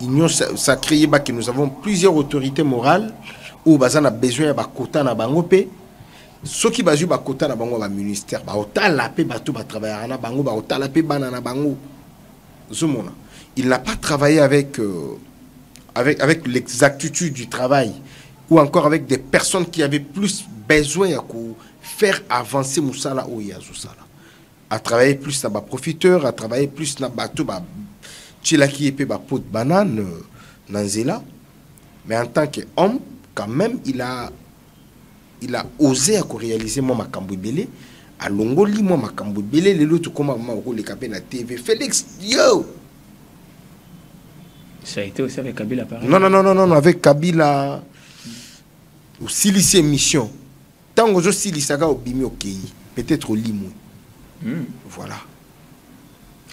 Union sacrée, que nous avons plusieurs autorités morales où bazan a besoin de quota na bangope. Ceux qui basu ba kota na bango ba ministère ba otala pe bato ba travailler na bango ba otala pe bana na bango zumona. Il n'a pas travaillé avec l'exactitude du travail ou encore avec des personnes qui avaient plus besoin de faire avancer Moussala ou Yazusala. À travailler plus na ba profiteur, à travailler plus na bato ba chilaki pe ba pot banane nanzela. Mais en tant qu'homme quand même il a osé à réaliser mon makambo belé à longoli mon makambo belé les autres comme maman au les capé na TV Félix yo ça a été aussi avec Kabila pareil. Non avec Kabila au silice mission tant que je silisaga au bimi OK peut-être au limou voilà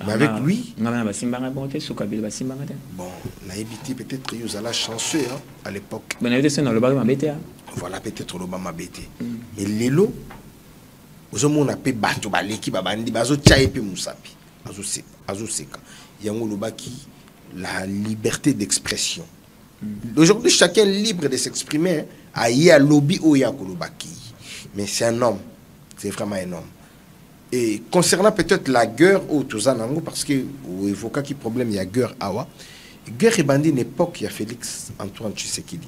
mais avec lui bon na évité peut-être ils ont la chanceux à l'époque bon na évité c'est dans le bas ma bête voilà peut-être le bama bête mais l'élo ozomona pe bato baleki babandi bazotia pe musapi azoseka yango lobaki la liberté d'expression. Aujourd'hui chacun est libre de s'exprimer à lobby ou ya kolobaki, mais c'est un homme, c'est vraiment un homme. Et concernant peut-être la guerre au Tozanango, parce que vous évoquez qu'il problème il y a guerre awa, guerre et bandit l'époque il y a Félix Antoine Tshisekedi.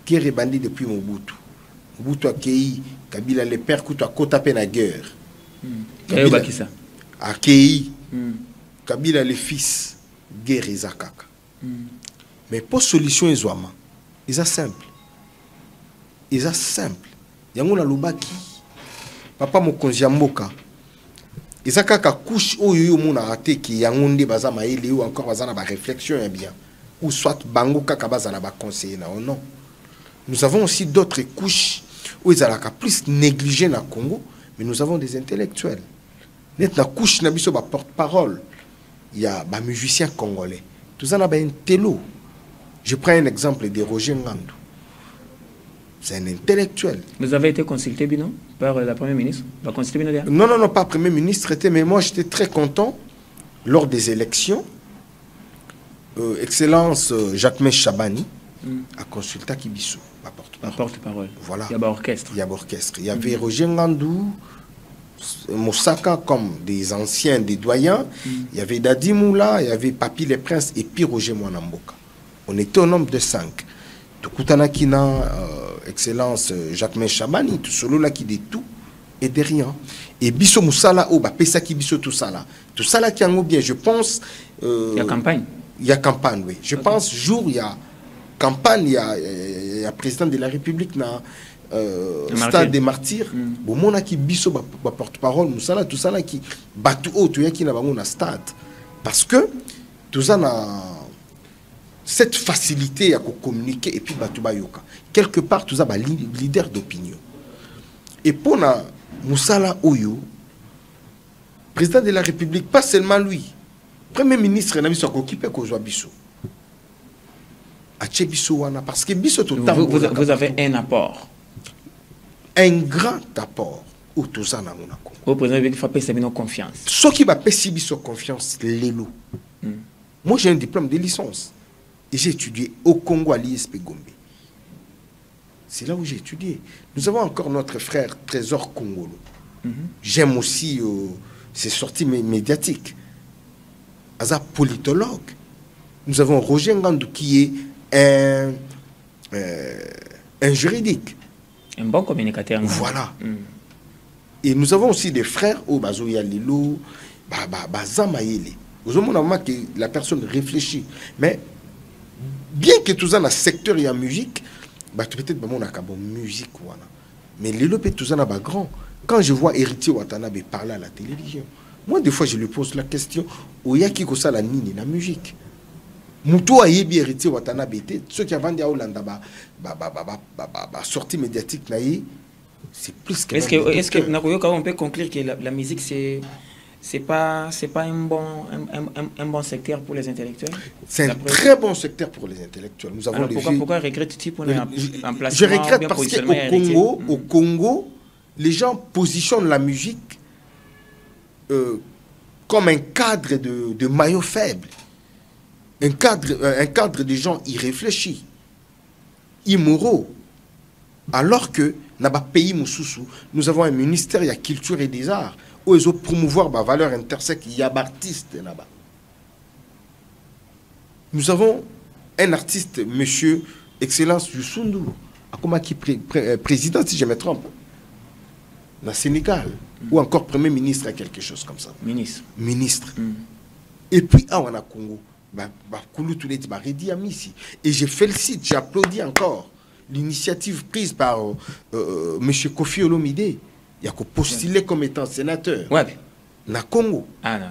Guerre et bandit depuis Mobutu. Mobutu a Kei, Kabila le père Koutou a kotapé la guerre. Kabila a Kei, Kabila le fils, guerre et Zakaka. Mais pour solution Ezouama, ils sont simple. Ils sont simple. Yango la lobaki, papa mokonzi mboka. Ezakaka couche oyo mona raté qui yangonde baza maele ou encore baza na ba réflexion ya bien ou soit bango kaka baza na ba conseiller na non. Nous avons aussi d'autres couches où ils alaka plus négligé na Congo, mais nous avons des intellectuels. Net na couche na biso ba porte-parole. Il y a ba musiciens congolais. Tout ça na ba intello. Je prends un exemple de Roger Ngandou. C'est un intellectuel. Vous avez été consulté, Bino, par la Première ministre? Non, pas Premier ministre, mais moi j'étais très content lors des élections. Excellence Jacques Chabani a consulté Kibiso, ma porte-parole. Voilà. Il y a orchestre. Il y avait Roger Ngandou, Moussaka comme des anciens, des doyens. Il y avait Dadi Moula, il y avait Papi les Princes et puis Roger Mwanamboka. On était au nombre de 5. Tukutana Kina, Excellence Jacques Chabani, tout solo là qui dit tout et de rien. Et Bisso Moussala, oh, bah, Pesa qui Bisso tout ça là. Tout ça là qui en bien, je pense. Il y a campagne. Il y a campagne, oui. Je pense, jour, il y a campagne, il y a président de la République, dans Stade des Martyrs. Bon, mon qui Bisso, porte-parole, Moussala, tout ça là qui battu haut, tout y a qui n'a pas mon stade. Parce que tout ça n'a. Cette facilité à communiquer et puis Batubayoka. Quelque part, tout ça, leader d'opinion. Et pour Moussala Oyo, président de la République, pas seulement lui, Premier ministre, il a mis son occupé qu'on soit Bissot. Parce que Bissot, vous avez un apport. Un grand apport au Tozana Monaco. Au président, il faut payer confiance. Ce qui va payer confiance, l'élo. Moi, j'ai un diplôme de licence. Et j'ai étudié au Congo à l'ISP Gombe. C'est là où j'ai étudié. Nous avons encore notre frère Trésor Congolo. J'aime aussi ses sorties médiatiques. Aza politologue. Nous avons Roger Ngandou qui est un juridique. Un bon communicateur. Voilà. Et nous avons aussi des frères au Bazoya Lilo, Bazamayele. Vous avez que la personne réfléchit. Mais bien que tout ça dans le secteur il y a musique, peut-être que on a musique mais les lopes tout ça n'a pas grand. Quand je vois Héritier Watanabe parler à la télévision, moi des fois je lui pose la question, où y a qui ça la nini la musique. Muto a yebi Héritier Watanabe ceux qui vendent à Hollanda sortie médiatique c'est plus que. Est-ce que on peut conclure que la musique c'est pas un bon secteur pour les intellectuels? C'est un très bon secteur pour les intellectuels. Nous avons pourquoi regrettes-tu pour un placement? Je regrette parce qu'au Congo, les gens positionnent la musique comme un cadre de maillot faible. Un cadre de gens irréfléchis, immoraux. Alors que, dans le pays Moussoussou, nous avons un ministère de la culture et des arts où ils ont promouvoir la valeur intersecte, il y a des artistes là-bas. Nous avons un artiste, monsieur Excellence Youssou qui est président, si je me trompe, dans le Sénégal, ou encore Premier ministre, quelque chose comme ça. Ministre. Et puis, on a Congo. Et je félicite, j'applaudis encore l'initiative prise par monsieur Kofi Olomide. Il y a qu'à postuler comme étant sénateur. Ouais. Na Congo. Ah non,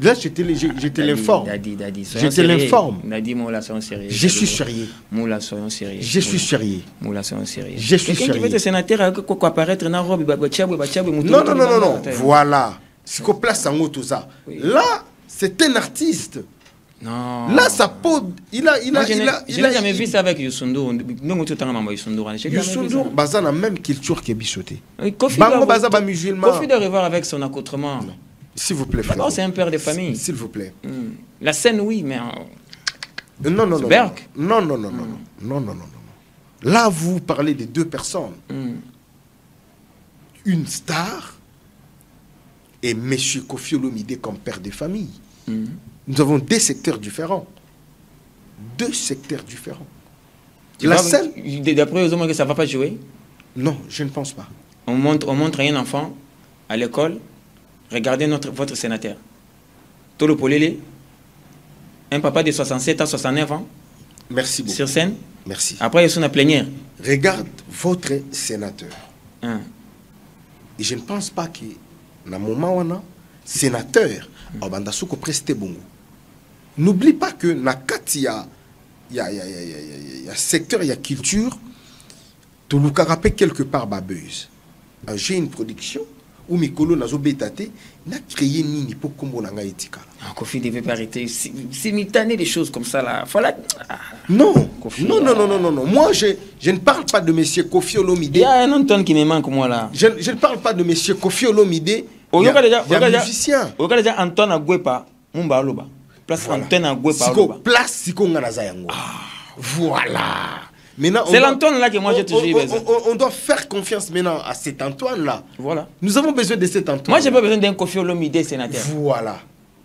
là, je te l'informe. Je te l'informe. Je suis sérieux. Je suis sérieux. Je suis sérieux. Quelqu'un qui veut être sénateur, quoi apparaître dans la robe, non. Voilà. C'est qu'on place en haut tout ça. Là, c'est un artiste. Non. Là, sa peau, Je n'ai jamais vu ça avec Youssou. Nous, tout le temps, maman Youssou. Youssou, baza na même culture qui est bichoté. Kofi Bango baza ba musulman. Kofi doit revoir avec son accoutrement. S'il vous plaît, frère. Oh, c'est un père de famille. S'il vous plaît. La scène, oui, mais... Non. Berk. Non. Là, vous parlez de deux personnes. Une star et M. Kofi Olomide comme père de famille. Nous avons deux secteurs différents. Deux secteurs différents. La scène... D'après eux, que ça ne va pas jouer? Non, je ne pense pas. On montre un enfant à l'école. Regardez votre sénateur. Tolo Polele, un papa de 67 ans, 69 ans. Merci beaucoup. Sur scène. Merci. Après, ils sont en plénière. Regarde votre sénateur. Et je ne pense pas que, dans le moment où on a sénateur, on va prester bongo. N'oublie pas que dans il y a secteur, il y a culture, tout le carapé quelque part babeuse. J'ai une production où mes colons nazo bétaté n'a créé ni pour combo nanga etika. Kofi devait arrêter simultané des choses comme ça là. Non. Moi je ne parle pas de monsieur Kofi Olomide. Il y a un Antoine qui me manque moi là. Je ne parle pas de monsieur Kofi Olomide. Il y a musicien. Regarde déjà Antoine Agwepa Mumba Aloba. Place Antoine Agwepa Aloba. Place siko ngana zayango. Voilà. C'est l'Antoine là que moi j'ai toujours eu besoin. On doit faire confiance maintenant à cet Antoine là. Voilà. Nous avons besoin de cet Antoine. Moi j'ai pas besoin d'un Kofi Olomide sénateur. Voilà.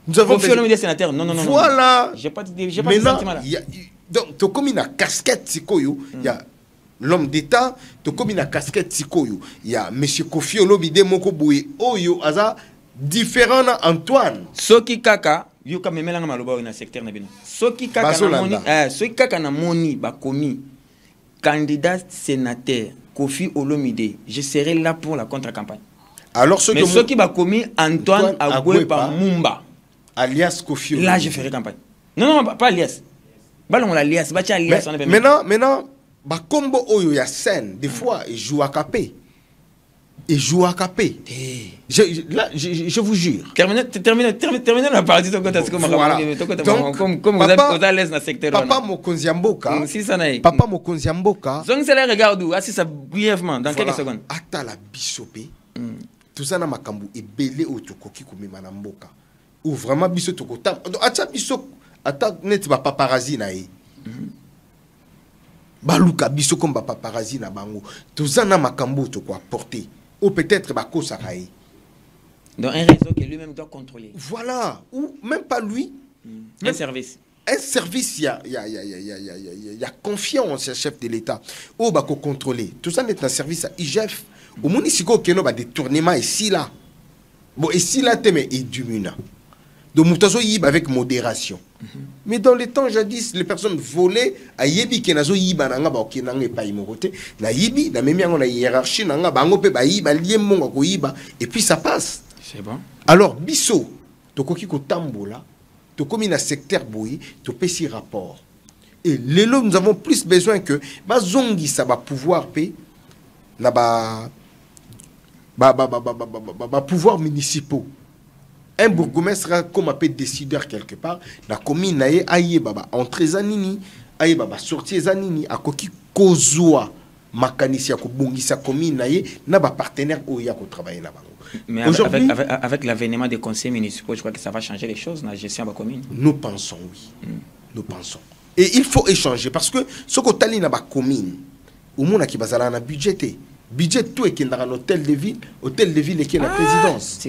Nous avons Kofi Olomide sénateur. Non. Voilà. J'ai pas de sentiment là. Donc tu comme une casquette sikoyo, il y a l'homme d'État, tu comme une casquette sikoyo, il y a monsieur Kofi Olomide moko boye oyo aza différent Antoine. Soki kaka yoka memelanga maloba na secteur na bino. Soki kaka na moni soki kaka na moni ba komi candidat sénateur Kofi Olomide, je serai là pour la contre-campagne. Alors mais ceux qui va commis Antoine Agwepa Mumba, alias Kofi Olomide. Là je ferai campagne. Non, pas alias. Ballon alias, alias. Maintenant, ba combo oyo ya scène, des fois il joue à capé. Je vous jure. Terminez la partie de voilà. Comme vous êtes à l'aise dans le secteur. Papa Mokonziamboka. Papa Mokonziamboka. Donc c'est là, regarde où, assise brièvement, dans quelques secondes. Ata la bisopé. Tout ça na makambu et belé au tokoki comme manamboka. Ou vraiment biso tokota. Ata biso, ata net ba paparazzi na e. Baluka biso comme ba paparazzi na bango. Tout ça na makambu to quoi porter. Ou peut-être Bako Saraï. Dans un réseau que lui-même doit contrôler. Voilà. Ou même pas lui. Un service. Un service, il y a confiance au chef de l'État. Ou Bako contrôler. Tout ça n'est un service à IGF. Au monde ici, il y a des détournements ici là. Bon, ici là, tu es édumina. Donc, Moutazo yib avec modération. Mais dans les temps jadis, les personnes volaient à yebi kenazo yiba nanga ba okenanga pa imokote na yibi na même yango na hiérarchie nanga bango pe ba yiba liemmo ko yiba et puis ça passe. C'est bon. Alors biso tokoki ko tambola to komi na secteur boyi to pesi rapport. Et lelo nous avons plus besoin que ba zongi ça va pouvoir payer na ba pouvoir municipaux. Un bourgmestre comme un peu décideur quelque part, la commune naie aïe baba entrée zanini, aïe baba sortie zanini, a koki kozwa makanisia ko bongisa commune naie na ba partenaire oya ko travailler là-bas. Mais avec l'avènement des conseils municipaux, je crois que ça va changer les choses dans la gestion de la commune. Nous pensons oui. Nous pensons. Et il faut échanger parce que ce que tali na ba commune, au monde qui bazala na budgété, budget tout est qui dans un hôtel de ville et qui est la présidence.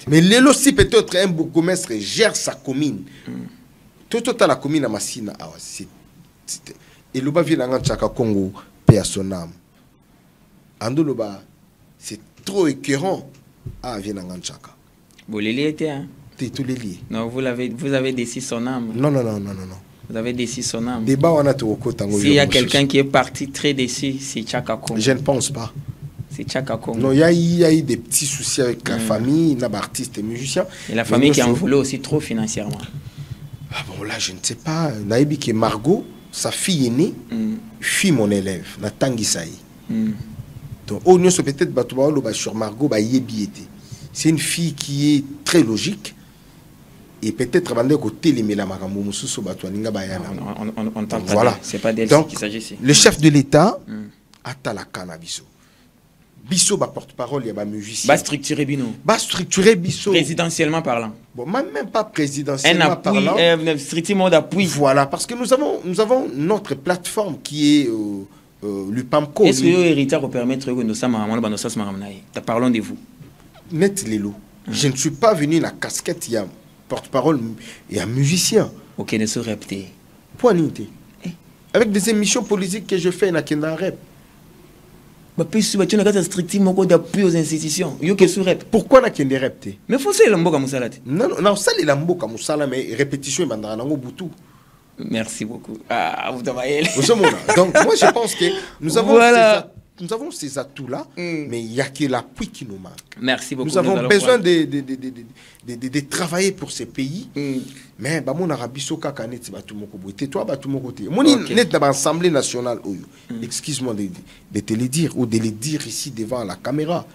Mais l'élo si peut-être un bourgmestre gère sa commune. Tout la commune à Massina, et le bas vient dans Tchaka Congo, paix à son âme. Andoloba, c'est trop écœurant. Ah, vient dans Tchaka. Vous les liez, hein? Tous les liés. Non, vous avez décidé son âme. Non. Vous avez décidé son âme. Débat on a tout au côté. S'il y a quelqu'un qui est parti très déçu, c'est Tchaka Congo. Je ne pense pas. C'est Tchaka Congo. Non, il y a eu des petits soucis avec la famille, les artistes et musiciens. Et la famille qui en voulait aussi trop financièrement. Ah bon, là, je ne sais pas. Naïbi qui est Margot, sa fille aînée, fille mon élève, na Tangisaï. Donc, on ne peut-être pas sur Margot, c'est une fille qui est très logique. et peut-être bande côté les makambo mususu bato ninga bayana. On parle pas voilà. C'est pas d'elle qu'il s'agit ici. Le chef de l'État a la cannabis. Bisso ba porte-parole, il y a ba musicien. Ba structuré bino. Ba structuré bisso. Présidentiellement parlant. Bon, même pas présidentiellement parlant. Strictement d'appui. Voilà, parce que nous avons notre plateforme qui est le PAMCO. Est-ce que l'héritage vous permettre que nous sommes parlons de vous. Net Lelo. Je ne suis pas venu la casquette, il y a porte-parole et un musicien. Ok, ne se répéter. Point unité. Avec des émissions politiques que je fais, il y a un rep. Tu n'as strictement d'appui aux institutions. Pourquoi n'a qu'il y a des rep? Mais il faut que l'amboka musala. Non, ça c'est l'amboka musala, mais répétition est bandana nango boutou. Merci beaucoup. Ah, vous devez. Donc moi je pense que nous avons voilà. Nous avons ces atouts-là, mais il n'y a que l'appui qui nous manque. Merci beaucoup. Nous avons besoin de travailler pour ces pays. Mais mon Arabie Soka kanet batumoko boité toi batumoko té. Mon net dans l'Assemblée nationale excuse-moi de te le dire ou de le dire ici devant la caméra.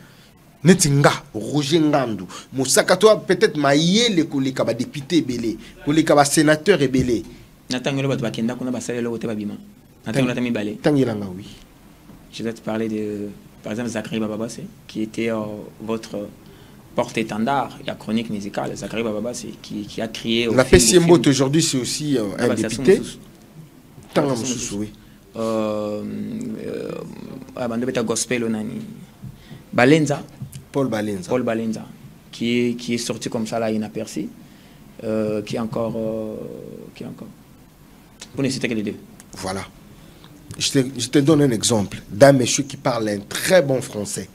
Netinga Roger Ngandu Moussaka toi peut-être maïe les kaba député belé, les kaba sénateur belé. Natangelo bato bakenda kuna basale lo te babima. Natangelo tami balé. Tangilanga oui. Je vais te parler de, par exemple, Zachary Bababassé, qui était votre porte-étendard et la chronique musicale. Zachary Bababassé, qui a créé... La PCMBOT aujourd'hui, c'est aussi un député. Tant oui. Gospel, Balenza. Paul Balenza. Qui est sorti comme ça, là, inaperçu. Qui est encore... Pour ne citer que les deux. Voilà. Je te donne un exemple d'un monsieur qui parle un très bon français.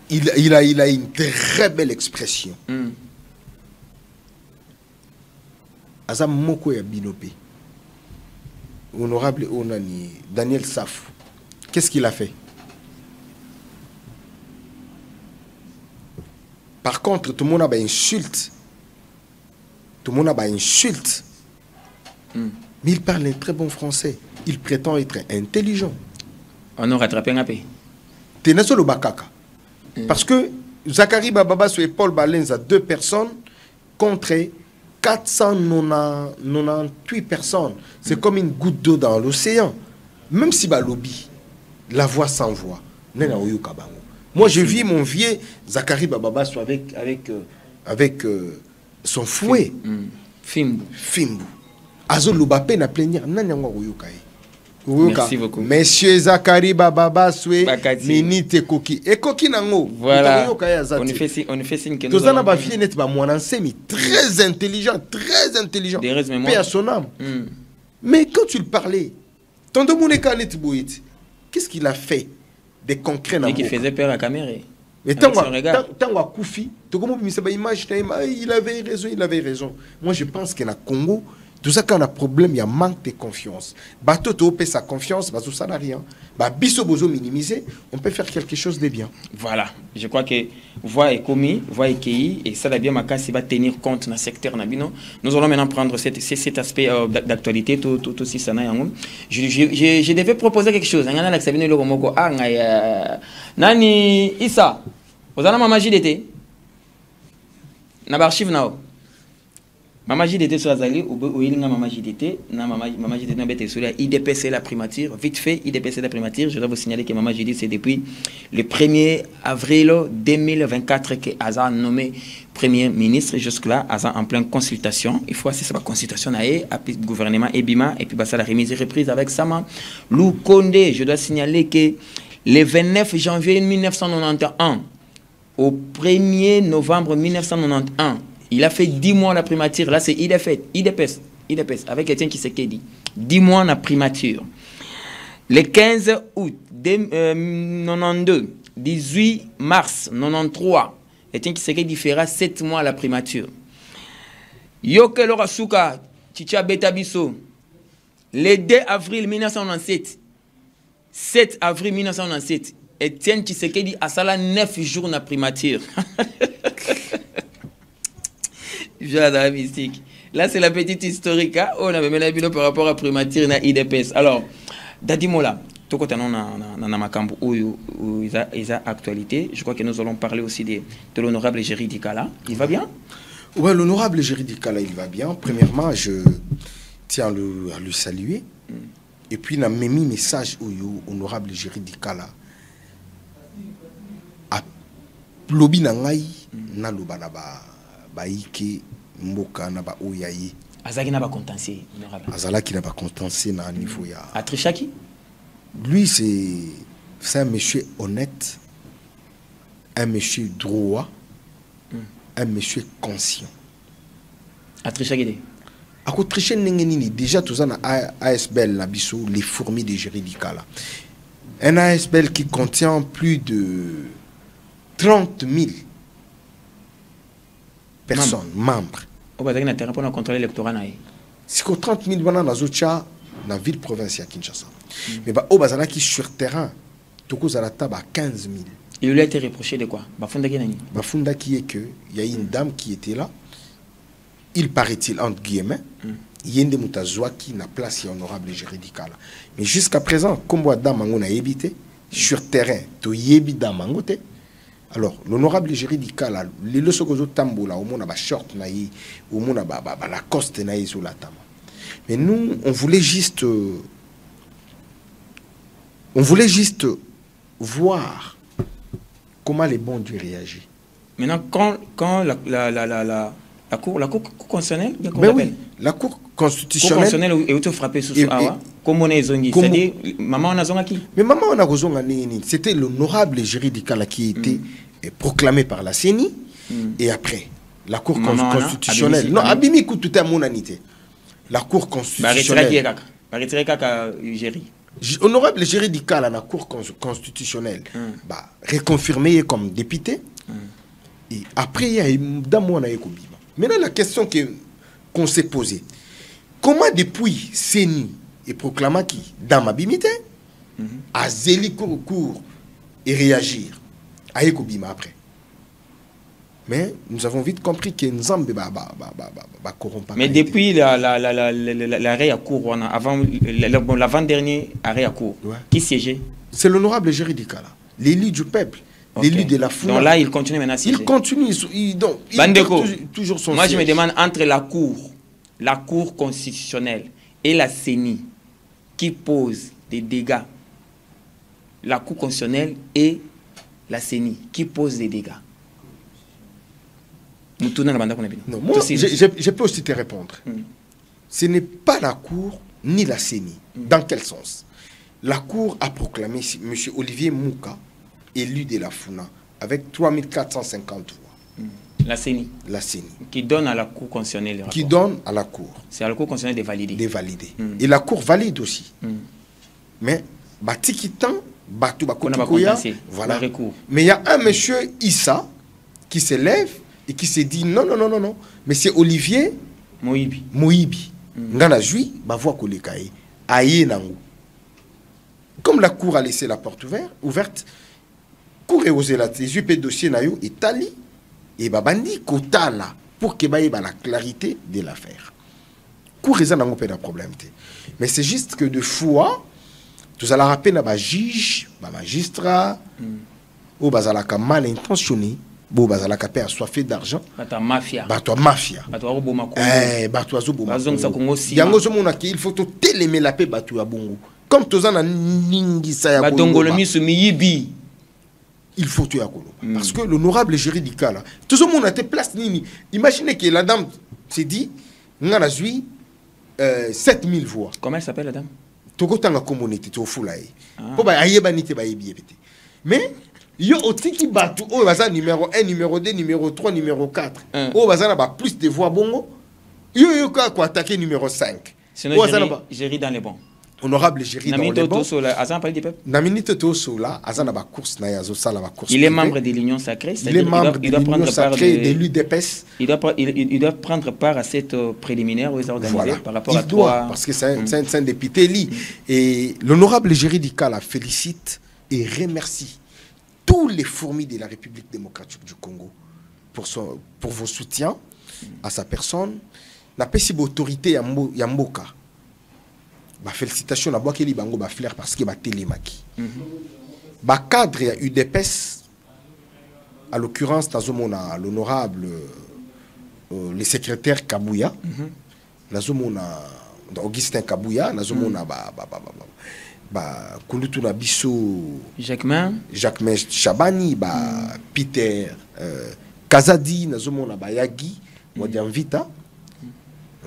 Il a une très belle expression. Azam Moko ya Binope. Honorable Onani, Daniel Saf. Qu'est-ce qu'il a fait? Par contre, tout le monde a insulte. Tout le monde a insulte. Mais il parle un très bon français. Il prétend être intelligent. On a rattrapé un peu. Tenaso le bakaka. Parce que Zachary Bababassé et Paul Balenza, 2 personnes contre 498 personnes. C'est comme une goutte d'eau dans l'océan. Même si Balobi, la voix sans voix. Moi, je vis mon vieux Zachary Bababassé avec son fouet. Fimbu. Azo Lubape na plénière. Merci beaucoup. Monsieur Zachary Bababassé, minite koki. Et koki nango. Voilà. On fait signe que nous avons... ba fille net ba mwananse très intelligent. Des raisons paix à son âme. Mais quand tu le parlais, Tondo Mouneka net boit. Qu'est-ce qu'il a fait de concret nango? Qui faisait peur à caméra. Mais tant que Koufi, il avait raison. Moi je pense que na Congo tout ça quand on a problème, il y a manque de confiance. Bateau to paie sa confiance, bateau ça n'a rien. Bah biso bozo minimiser, on peut faire quelque chose de bien. Voilà, je crois que voix est commis, voix est cueillie et ça bien ma casse va tenir compte dans le secteur nabino. Nous allons maintenant prendre cet aspect d'actualité tout si ça n'a rien. Je devais proposer quelque chose. Ngana la sabine le komoko nani Issa. Vous avez ma magie d'été. Na archive nao. Maman JDT sur Azali, ou il y a Maman JDT, Maman JDT n'a pas sur la IDPC la primature. Vite fait, IDPC la primature. Je dois vous signaler que Maman JDT, c'est depuis le 1er avril 2024 que Aza a nommé Premier ministre. Jusque-là, Aza en pleine consultation. Il faut assister à la consultation le gouvernement Ebima et puis ça la remise et reprise avec Sama Lou Kondé. Je dois signaler que le 29 janvier 1991 au 1er novembre 1991, il a fait 10 mois la primature. Là, c'est IDPS, avec Etienne Tshisekedi. 10 mois la primature. Le 15 août 92, 18 mars 93, Etienne Tshisekedi fera 7 mois la primature. Yoke Lorasuka, Chicha Betabiso, le 2 avril 1997, 7 avril 1997, Etienne Tshisekedi a sala 9 jours la primature. J'adore mystique. Là, c'est la petite historique. Hein? On avait mis la vidéo par rapport à primature na IDPS. Alors, Dadimola, tout côté non na makambo où il a actualité. Je crois que nous allons parler aussi de l'honorable Géry Dikala. Il va bien? Ouais, l'honorable Géry Dikala, il va bien. Premièrement, je tiens à le saluer. Et puis, il a mis un message au honorable Géry Dikala. A lobi na ngai na loba na ba ike mboka na ba oyayi. Azaki na ba contentieux, honorable. Azalaki na ba contentieux na niveau ya. Atrichaki? Lui, c'est un monsieur honnête, un monsieur droit, un monsieur conscient. Atrichaki? À côté de déjà tout ça, ASBL, les fourmis de Géry Dikala. Un ASBL qui contient plus de 30 000 personnes, membres. Au Bazaki na terrain pour contrôler l'électorat. C'est que 30 000 dans la ville provinciale Kinshasa. Mais au Bazalaki sur terrain, Toko Zalata 15 000. Il lui a été reproché de quoi? Bafunda qui est que il y a une dame qui était là. Il paraît-il, entre guillemets, il y a une dame qui n'a place honorable Géry Dikala. Mais jusqu'à présent, comme dame on a évité, sur terrain, to yebi dame angote. Alors, l'honorable Géry Dikala, les leçons que tambo là, au monde a short naï, au monde a la coste naï sur la table. Mais nous, on voulait juste voir comment les bons Dieu réagissent. Maintenant, quand la cour constitutionnelle, mais oui, la cour constitutionnelle est frappée sous Awa, comme on est zongi, c'est-à-dire maman on a zongi. Mais maman on a zongi, c'était l'honorable Géry Dikala qui était proclamé par la CENI et après la cour constitutionnelle. Non, abimi tout est à mon anité. La cour constitutionnelle. Honorable Géry Dikala la cour constitutionnelle, réconfirmé comme député. Et après il y a une dame on a écouté. Maintenant, la question qu'on s'est posée, comment depuis CENI et proclamé qui, dans ma bimité, à zéli court et réagir, à Ekobima après. Mais nous avons vite compris que nous sommes corrompus. Mais depuis l'arrêt à cour, avant l'avant-dernier arrêt à cour, qui siégeait? C'est l'honorable Géry Dikala, l'élu du peuple. L'élu de la foule. Donc là, il continue maintenant à siéger. Il continue. Il toujours son moi, siège. je me demande entre la cour constitutionnelle et la CENI qui pose des dégâts. La cour constitutionnelle et la CENI qui pose des dégâts. Nous tournons la bande. Non, moi, je peux aussi te répondre. Ce n'est pas la cour ni la CENI. Dans quel sens? La cour a proclamé M. Olivier Mouka élu de la FUNA avec 3450 voix. La CENI. La CENI. Qui donne à la Cour constitutionnelle. Qui donne à la Cour. C'est à la Cour constitutionnelle de valider. De valider. Et la Cour valide aussi. Mais, batikitan, batu bakotikoya, voilà. Mais il y a un monsieur Issa qui se lève et qui se dit non, non, non, non, non. Mais c'est Olivier Moïbi. Ngana Jui, bavoa kolekaye. Aye nangu. Comme la Cour a laissé la porte ouverte, Cour et osé la les dossier nayo Italie et babandi kotala pour que baye la clarité de l'affaire. Cour et n'a pas de problème. Mais c'est juste que de fois, tout ça la rappelle à juge, magistrat, ou bazalaka mal intentionné, ou bazalaka père assoiffé d'argent, bato mafia, bato mafia, bato roboma ko, bato azoboma. Bazong sa Congo si. Yango zomona ki il faut to télémer la paix bato ya bongo. Comme tous en a ningisa ya bongo. Batongolo misu miyibi. Il faut tuer à Kolo. Parce que l'honorable Géry Dikala, tout le monde a été place nini. Imaginez que la dame s'est dit, on a 7000 voix. Comment elle s'appelle la dame? Togo tanga communauté au foulaye. Pour ba ayeba nité ba yebi. Mais yo oti ki batu o baza numéro 1, numéro 2, numéro 3, numéro 4. O baza na ba plus de voix bongo. Yo quoi attaquer numéro 5. Sinon Géry dans les bons. Honorable Géry dans les bons. Naminito Tosola, Azana ba course na yazo sala ba course. Il est membre de l'Union sacrée, il est membre de l'Union sacrée de l'UDPS. Il doit prendre part à cette préliminaire où ils ont organisé par rapport à toi. Parce que c'est un député li. Et l'honorable Géry Dikala félicite et remercie tous les fourmis de la République démocratique du Congo pour vos soutiens à sa personne. La possible autorité Yamboka. Bah, félicitations à Boakeli Bango Baflair parce que bah télémaki. Bah cadre UDPS, à l'occurrence Tazomona, l'honorable le secrétaire Kabouya, nazomona Augustin Kabouya, nazomona Kulutu Nabiso, Jacquemain Chabani, Peter Kazadi, nazomona Yagi, Modianvita,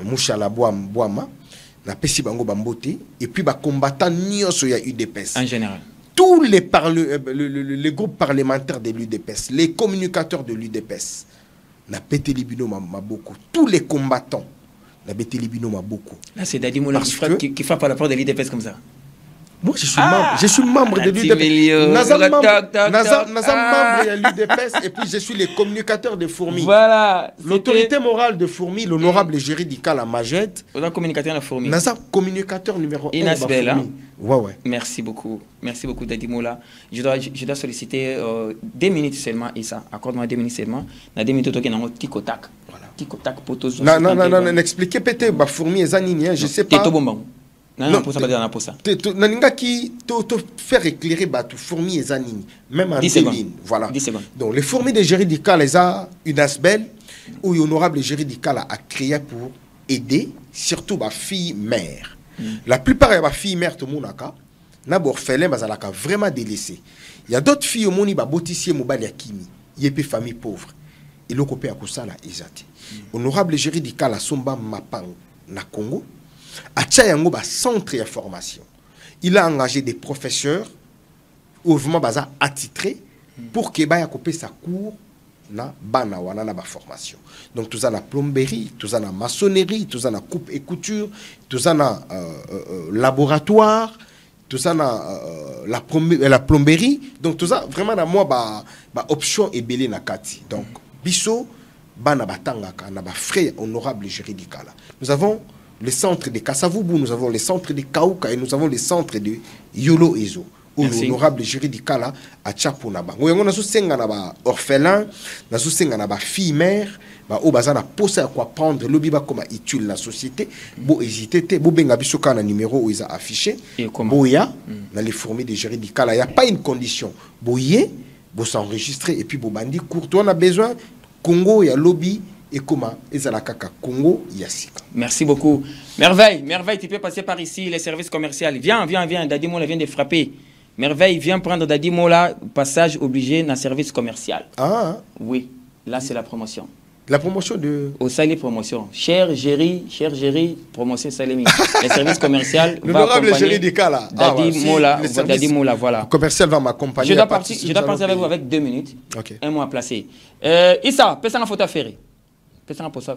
Mouchala Boama, na pesi bango bambote, et puis combattant nyonso ya UDPS. En général. Tous les groupes parlementaires de l'UDPS, les communicateurs de l'UDPS, na pété libino beaucoup. Tous les combattants, na pété libino beaucoup. Là, c'est Dadi Moula qui frappe à la porte de l'UDPS comme ça. Moi, je suis membre de l'UDPS. Nazam membre de l'UDPS et puis je suis le communicateur de Fourmi. Voilà. L'autorité morale de Fourmi, l'honorable juridical à Majed. Vous êtes communicateur de Fourmi. Nazam communicateur numéro 1 de Fourmi. Ouais. Merci beaucoup. Merci beaucoup, Dadi Moula. Je dois solliciter 2 minutes seulement, Issa. Accorde-moi 2 minutes seulement. Dans 2 minutes, il y a un tic-tac. Tic-tac, potos. Non, expliquez peut-être, Fourmi et Zanini, je sais pas. Non, pour ça, pour ça. Qui faire éclairer tout fourmis et zanini, même en 10 secondes. Voilà. 10 secondes. Donc les fourmis de Géridicale, les a une asbel ou honorable Géridicale a créé pour aider surtout ma fille mère. La plupart de ma fille mère tout le monde n'a pas orphelin mais elle a vraiment délaissé. Il y a d'autres filles au monde qui botissier mobile yakimi, il y a des familles pauvres. Et le copé à Koussala isati. Honorable Géridicale a somba mapang na Congo. À Tchayango, centre de formation. Il a engagé des professeurs, ouvertement attitrés, pour qu'il ait coupé sa cour na bana wana na formation. Donc tout ça la plomberie, tout ça la maçonnerie, tout ça la coupe et couture, tout ça la laboratoire, tout ça la plomberie. Donc tout ça vraiment na moi option et belé na kati. Donc biso bana batangaka na ba frère honorable juridical. Nous avons le centre de Kassavoubou, nous avons le centre de Kaouka et nous avons le centre de Yolo Ezo. L'honorable juridical à Tchapounaba. Nous avons un orphelin, nous avons une fille mère, nous avons posé à quoi prendre le biba comme utile la société. Bo hésiter, bo benga bisoka na numéro où ils ont affiché. Boya, dans les fourmis de juridical, il n'y a pas une condition. Boye, bo s'enregistrer et puis bo bandi court. On a besoin Congo et lobby. Et comment Congo Yassika. Merci beaucoup. Merveille, tu peux passer par ici, les services commerciaux. Viens, Dadi Moula vient de frapper. Merveille, viens prendre Dadi Moula, passage obligé dans le service commercial. Ah. Oui, là c'est la promotion. La promotion de... Au Salé promotion. Cher Géry, promotion Salemi. Les services commerciaux va accompagner Dadi Moula, voilà. Le commercial va m'accompagner. Je dois partir avec vous avec 2 minutes. Okay. Un mois placé. Issa, pèse la photo à Ferré.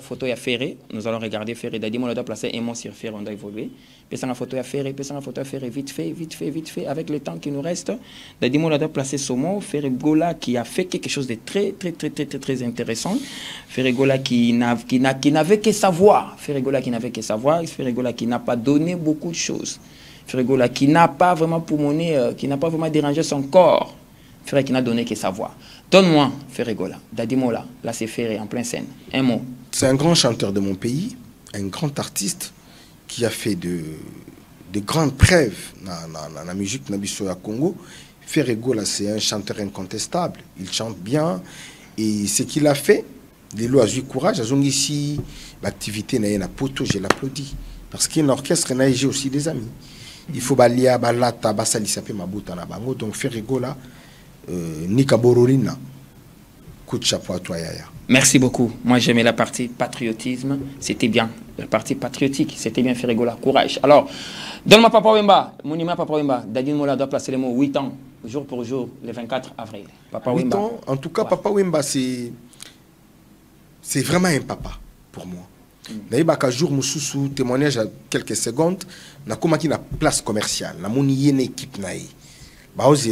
Photo à Ferré, nous allons regarder Ferré. Dadi Moula doit placer un mot sur Ferré, on doit évoluer. Pèse la photo à Ferré, vite fait, avec le temps qui nous reste. Dadi Moula doit placer ce mot. Ferré Gola qui a fait quelque chose de très intéressant. Ferré Gola qui n'avait que savoir. Ferré Gola qui n'avait que savoir. Ferré Gola qui n'a pas donné beaucoup de choses. Ferré Gola qui n'a pas vraiment poumoné, qui n'a pas vraiment dérangé son corps. Ferré qui n'a donné que savoir. Donne-moi Ferré Gola, Dadi Moula, là c'est Ferré en pleine scène. Un mot. C'est un grand chanteur de mon pays, un grand artiste qui a fait de grandes preuves dans la musique nabiso à Congo. Ferré Gola, c'est un chanteur incontestable. Il chante bien et ce qu'il a fait, les lois du courage, elles ont ici l'activité na poto, je l'applaudis parce qu'un orchestre n'a aussi des amis. Il faut balia balata basali sapé mabuta na bango donc Ferré Gola. Nika Borolina, coup de chapeau à toi, Yaya. Merci beaucoup. Moi, j'aimais la partie patriotisme. C'était bien. La partie patriotique, c'était bien, Ferré Gola. Courage. Alors, donne-moi Papa Wemba. Mon numéro Papa Wemba. Dadi Moula doit placer le mot 8 ans, jour pour jour, le 24 avril. Papa 8 Wemba. Ans, en tout cas, ouais. Papa Wemba, c'est vraiment un papa pour moi. D'ailleurs, un jour, je témoignage à quelques secondes. Na komaki na place commerciale. Na moni yene équipe naï.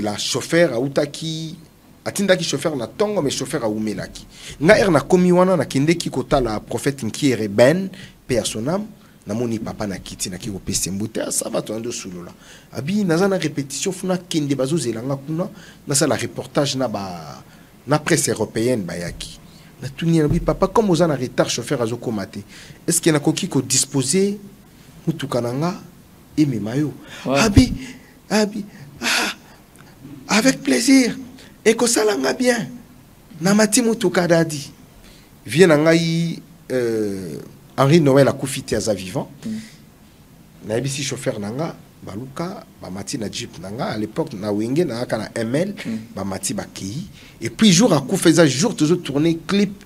La chauffeur a outaki atindaki chauffeur na tongo mais chauffeur a umelaki nga na komi wana na kindeki kota la prophète qui est ben personam na moni papa na kiti na kiko pese mbute ça va tondo sulula abi naza na répétition funa kende bazozelanga kuna na ça la reportage na presse européenne bayaki na tunia bi papa comme aux en retard chauffeur azoko maté est-ce qu'il na koki ko disposer mutukananga et memayo abi avec plaisir et que ça l'a bien na matimu tukadadi vient ngai Henri Noël a koufité à vivant. Naibisi chauffeur nanga baluka bamati na jeep nanga à l'époque na wenge na kana ML bamati bakei et puis jour à koufeza jour toujours tourner clip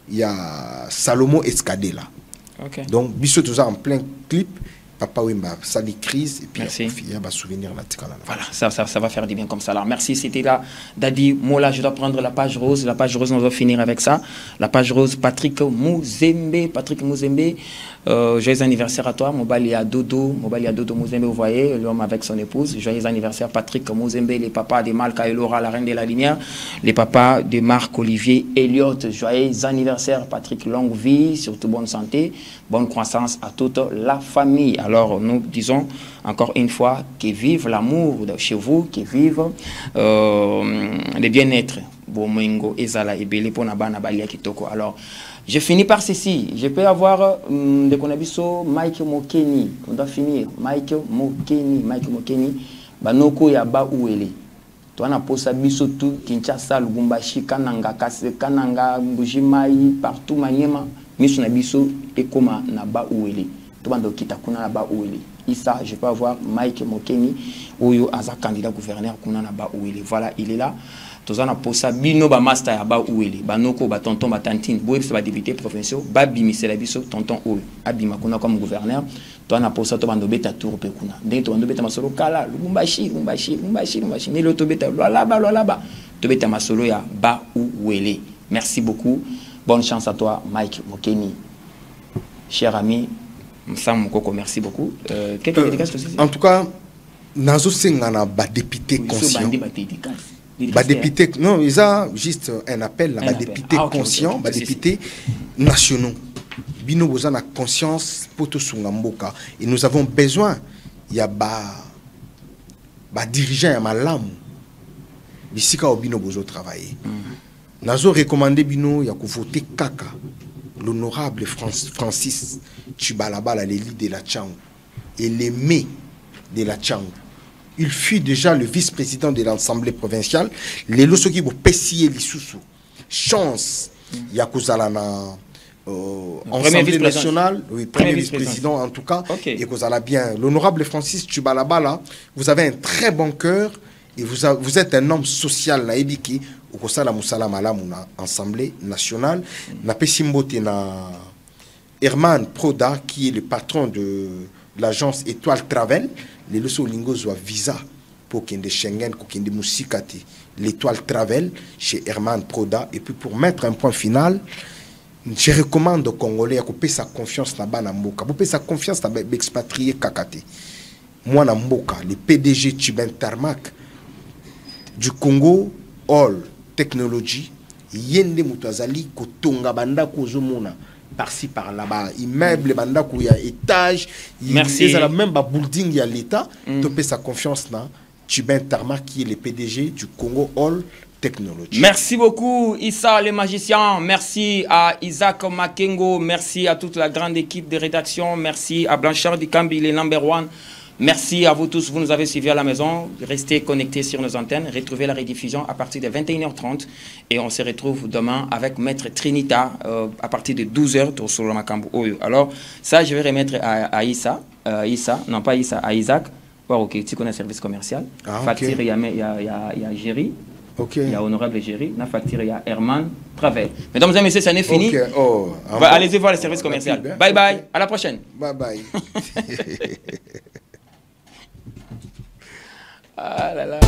il y a Salomo Escadé là. Okay. Donc biso toujours en plein clip. Papa Wimba, ça des crises et puis il y a un souvenir là. Voilà, ça va faire du bien comme ça. Alors merci, c'était là. Dadi, moi là, je dois prendre la page rose. La page rose, on va finir avec ça. La page rose, Patrick Mouzembe. Patrick Mouzembe, joyeux anniversaire à toi. Mobali à Dodo Mouzembe, vous voyez, l'homme avec son épouse. Joyeux anniversaire, Patrick Mouzembe, les papas de Malka et Laura, la reine de la lumière. Les papas de Marc Olivier Elliott. Joyeux anniversaire, Patrick, longue vie, surtout bonne santé, bonne croissance à toute la famille. Alors, nous disons encore une fois que vive l'amour chez vous, que vive le bien-être. Alors, je finis par ceci. Je peux avoir de Konabiso, Mike Mokeni. On doit finir. Mike Mokeni. Banoko ya ba uele. Toi, on a posé biso tout, Kinshasa, Lubumbashi, Kananga, Kananga, Mbujimai, partout, Maniema. Miso na biso, Ekoma, na ba uele. Issa, je peux avoir Mike Mokeni, ou Aza candidat gouverneur, voilà, il est là. Tous on a posé bino ba master ya ba ouele, ba noko ba tonton ba tantine, boye ba député provincial, ba bimisé la biso tonton ou abima kuna comme gouverneur. Toi on a posé to bando beta tour pe kuna. Dès to bando beta masolo kala, Lubumbashi, mais le to beta là-bas. To beta masolo ya ba ouele. Merci beaucoup. Bonne chance à toi Mike Mokeni. Cher ami Sam Mokoko, merci beaucoup. Quelques dédicaces aussi. En tout cas, Nazo Sengana, député conscient. Député, non, ils ont juste un appel à député conscient, député nationaux. Bino Bozana conscience pour tout Sungamboka. Et nous avons besoin, il y a dirigeant à Malam. Bisika au Bino Bozo travailler. Nazo recommandé Bino, il y a voter Kaka. L'honorable Francis Chibalabala, l'élite de la Tchang, et l'aimé de la Tchang. Il fut déjà le vice-président de l'Assemblée provinciale. Les losoki vont pessier l'issoussou. Chance, Yakouzalana, Assemblée nationale, oui, premier vice-président en tout cas, et Kozala bien. L'honorable Francis Chibalabala, vous avez un très bon cœur et vous êtes un homme social, naïbiki. Au Kosala Moussala Malamuna, Assemblée nationale, na Pessimbote na Herman Proda, qui est le patron de l'agence Étoile Travel, les leçons lingo soit visa pour qu'il y ait des Schengen, pour qu'il y ait des Moussikati, l'Étoile Travel chez Herman Proda. Et puis pour mettre un point final, je recommande aux Congolais à couper sa confiance dans Banamboka, couper sa confiance dans l'expatrié Kakate. Moi, Namboka, le PDG Tchiben Tarmac du Congo, All Technologie, yende mutazali kotonga banda kozomona par-ci par-là-bas, immeuble banda ko ya étage, merci la même building ya l'état, topé sa confiance na Tchiben Tarmac qui est le PDG du Congo All Technologie. Merci beaucoup Issa le magicien, merci à Isaac Makengo, merci à toute la grande équipe de rédaction, merci à Blanchard Dikambi, le number one. Merci à vous tous, vous nous avez suivis à la maison. Restez connectés sur nos antennes. Retrouvez la rediffusion à partir de 21h30. Et on se retrouve demain avec Maître Trinita à partir de 12h sur le Makambu. Alors, ça, je vais remettre à Issa. Non, pas Issa, à Isaac. Oh, ok, tu connais le service commercial. Facture, il y a Géry. Il y a Honorable Géry. La facture, il y a Herman Travel. Mesdames et messieurs, ça n'est fini. Allez-y voir le service commercial. Bye bye. À la prochaine. Bye bye. Ah là là.